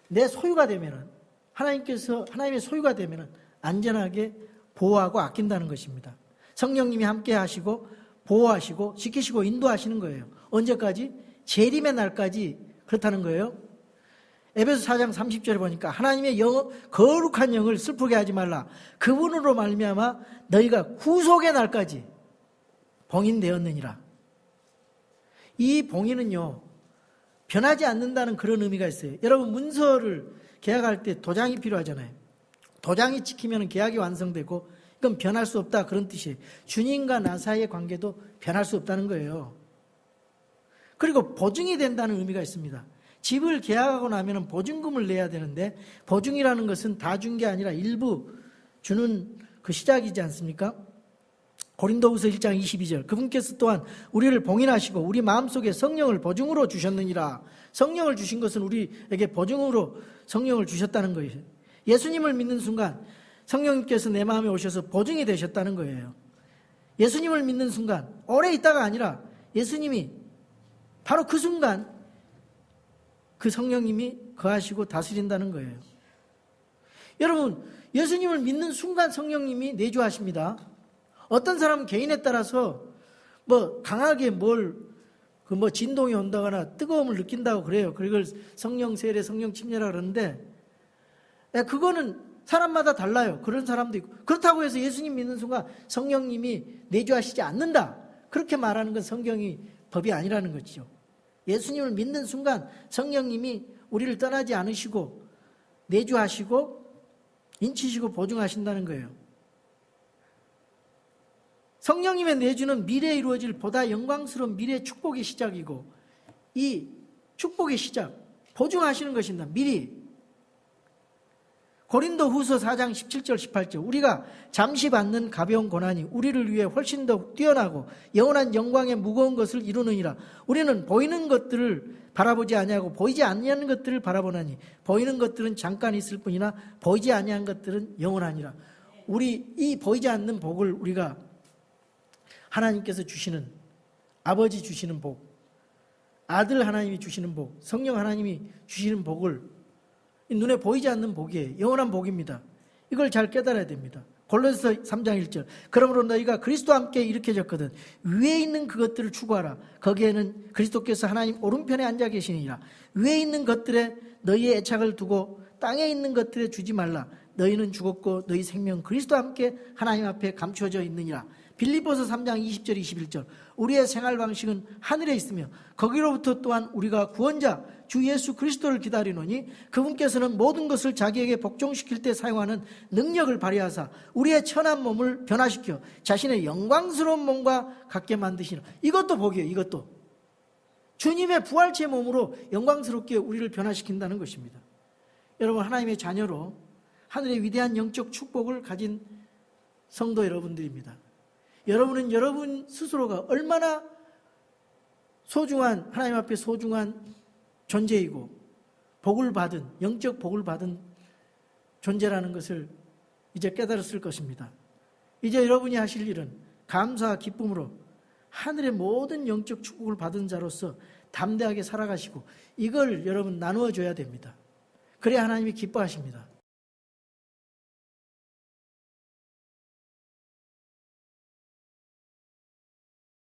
내 소유가 되면은, 하나님의 소유가 되면은 안전하게 보호하고 아낀다는 것입니다. 성령님이 함께 하시고 보호하시고 지키시고 인도하시는 거예요. 언제까지? 재림의 날까지 그렇다는 거예요. 에베소 4장 30절에 보니까 하나님의 거룩한 영을 슬프게 하지 말라. 그분으로 말미암아 너희가 구속의 날까지 봉인되었느니라. 이 봉인은요 변하지 않는다는 그런 의미가 있어요. 여러분 문서를 계약할 때 도장이 필요하잖아요. 도장이 찍히면 계약이 완성되고 이건 변할 수 없다 그런 뜻이에요. 주님과 나 사이의 관계도 변할 수 없다는 거예요. 그리고 보증이 된다는 의미가 있습니다. 집을 계약하고 나면 보증금을 내야 되는데 보증이라는 것은 다 준 게 아니라 일부 주는 그 시작이지 않습니까? 고린도후서 1장 22절 그분께서 또한 우리를 봉인하시고 우리 마음속에 성령을 보증으로 주셨느니라. 성령을 주신 것은 우리에게 보증으로 성령을 주셨다는 거예요. 예수님을 믿는 순간 성령님께서 내 마음에 오셔서 보증이 되셨다는 거예요. 예수님을 믿는 순간 오래 있다가 아니라 예수님이 바로 그 순간 그 성령님이 거하시고 다스린다는 거예요. 여러분, 예수님을 믿는 순간 성령님이 내주하십니다. 어떤 사람은 개인에 따라서 강하게 진동이 온다거나 뜨거움을 느낀다고 그래요. 그걸 성령 세례, 성령 침례라 그러는데 그거는 사람마다 달라요. 그런 사람도 있고. 그렇다고 해서 예수님 믿는 순간 성령님이 내주하시지 않는다. 그렇게 말하는 건 성경이 법이 아니라는 거죠. 예수님을 믿는 순간 성령님이 우리를 떠나지 않으시고 내주하시고 인치시고 보증하신다는 거예요. 성령님의 내주는 미래에 이루어질 보다 영광스러운 미래의 축복의 시작이고 이 축복의 시작, 보증하시는 것입니다. 미리. 고린도후서 4장 17절 18절 우리가 잠시 받는 가벼운 고난이 우리를 위해 훨씬 더 뛰어나고 영원한 영광의 무거운 것을 이루느니라. 우리는 보이는 것들을 바라보지 아니하고 보이지 아니하는 것들을 바라보나니 보이는 것들은 잠깐 있을 뿐이나 보이지 아니한 것들은 영원하니라. 우리 이 보이지 않는 복을 우리가 하나님께서 주시는 아버지 주시는 복, 아들 하나님이 주시는 복, 성령 하나님이 주시는 복을 눈에 보이지 않는 복이에요. 영원한 복입니다. 이걸 잘 깨달아야 됩니다. 골로새서 3장 1절 그러므로 너희가 그리스도와 함께 일으켜졌거든 위에 있는 그것들을 추구하라. 거기에는 그리스도께서 하나님 오른편에 앉아 계시니라. 위에 있는 것들에 너희의 애착을 두고 땅에 있는 것들에 주지 말라. 너희는 죽었고 너희 생명 그리스도와 함께 하나님 앞에 감추어져 있느니라. 빌립보서 3장 20절 21절 우리의 생활 방식은 하늘에 있으며 거기로부터 또한 우리가 구원자 주 예수 그리스도를 기다리노니 그분께서는 모든 것을 자기에게 복종시킬 때 사용하는 능력을 발휘하사 우리의 천한 몸을 변화시켜 자신의 영광스러운 몸과 같게 만드시는 이것도 복이에요. 이것도 주님의 부활체 몸으로 영광스럽게 우리를 변화시킨다는 것입니다. 여러분, 하나님의 자녀로 하늘의 위대한 영적 축복을 가진 성도 여러분들입니다. 여러분은 여러분 스스로가 얼마나 소중한, 하나님 앞에 소중한 존재이고 복을 받은, 영적 복을 받은 존재라는 것을 이제 깨달았을 것입니다. 이제 여러분이 하실 일은 감사와 기쁨으로 하늘의 모든 영적 축복을 받은 자로서 담대하게 살아가시고 이걸 여러분 나누어 줘야 됩니다. 그래야 하나님이 기뻐하십니다.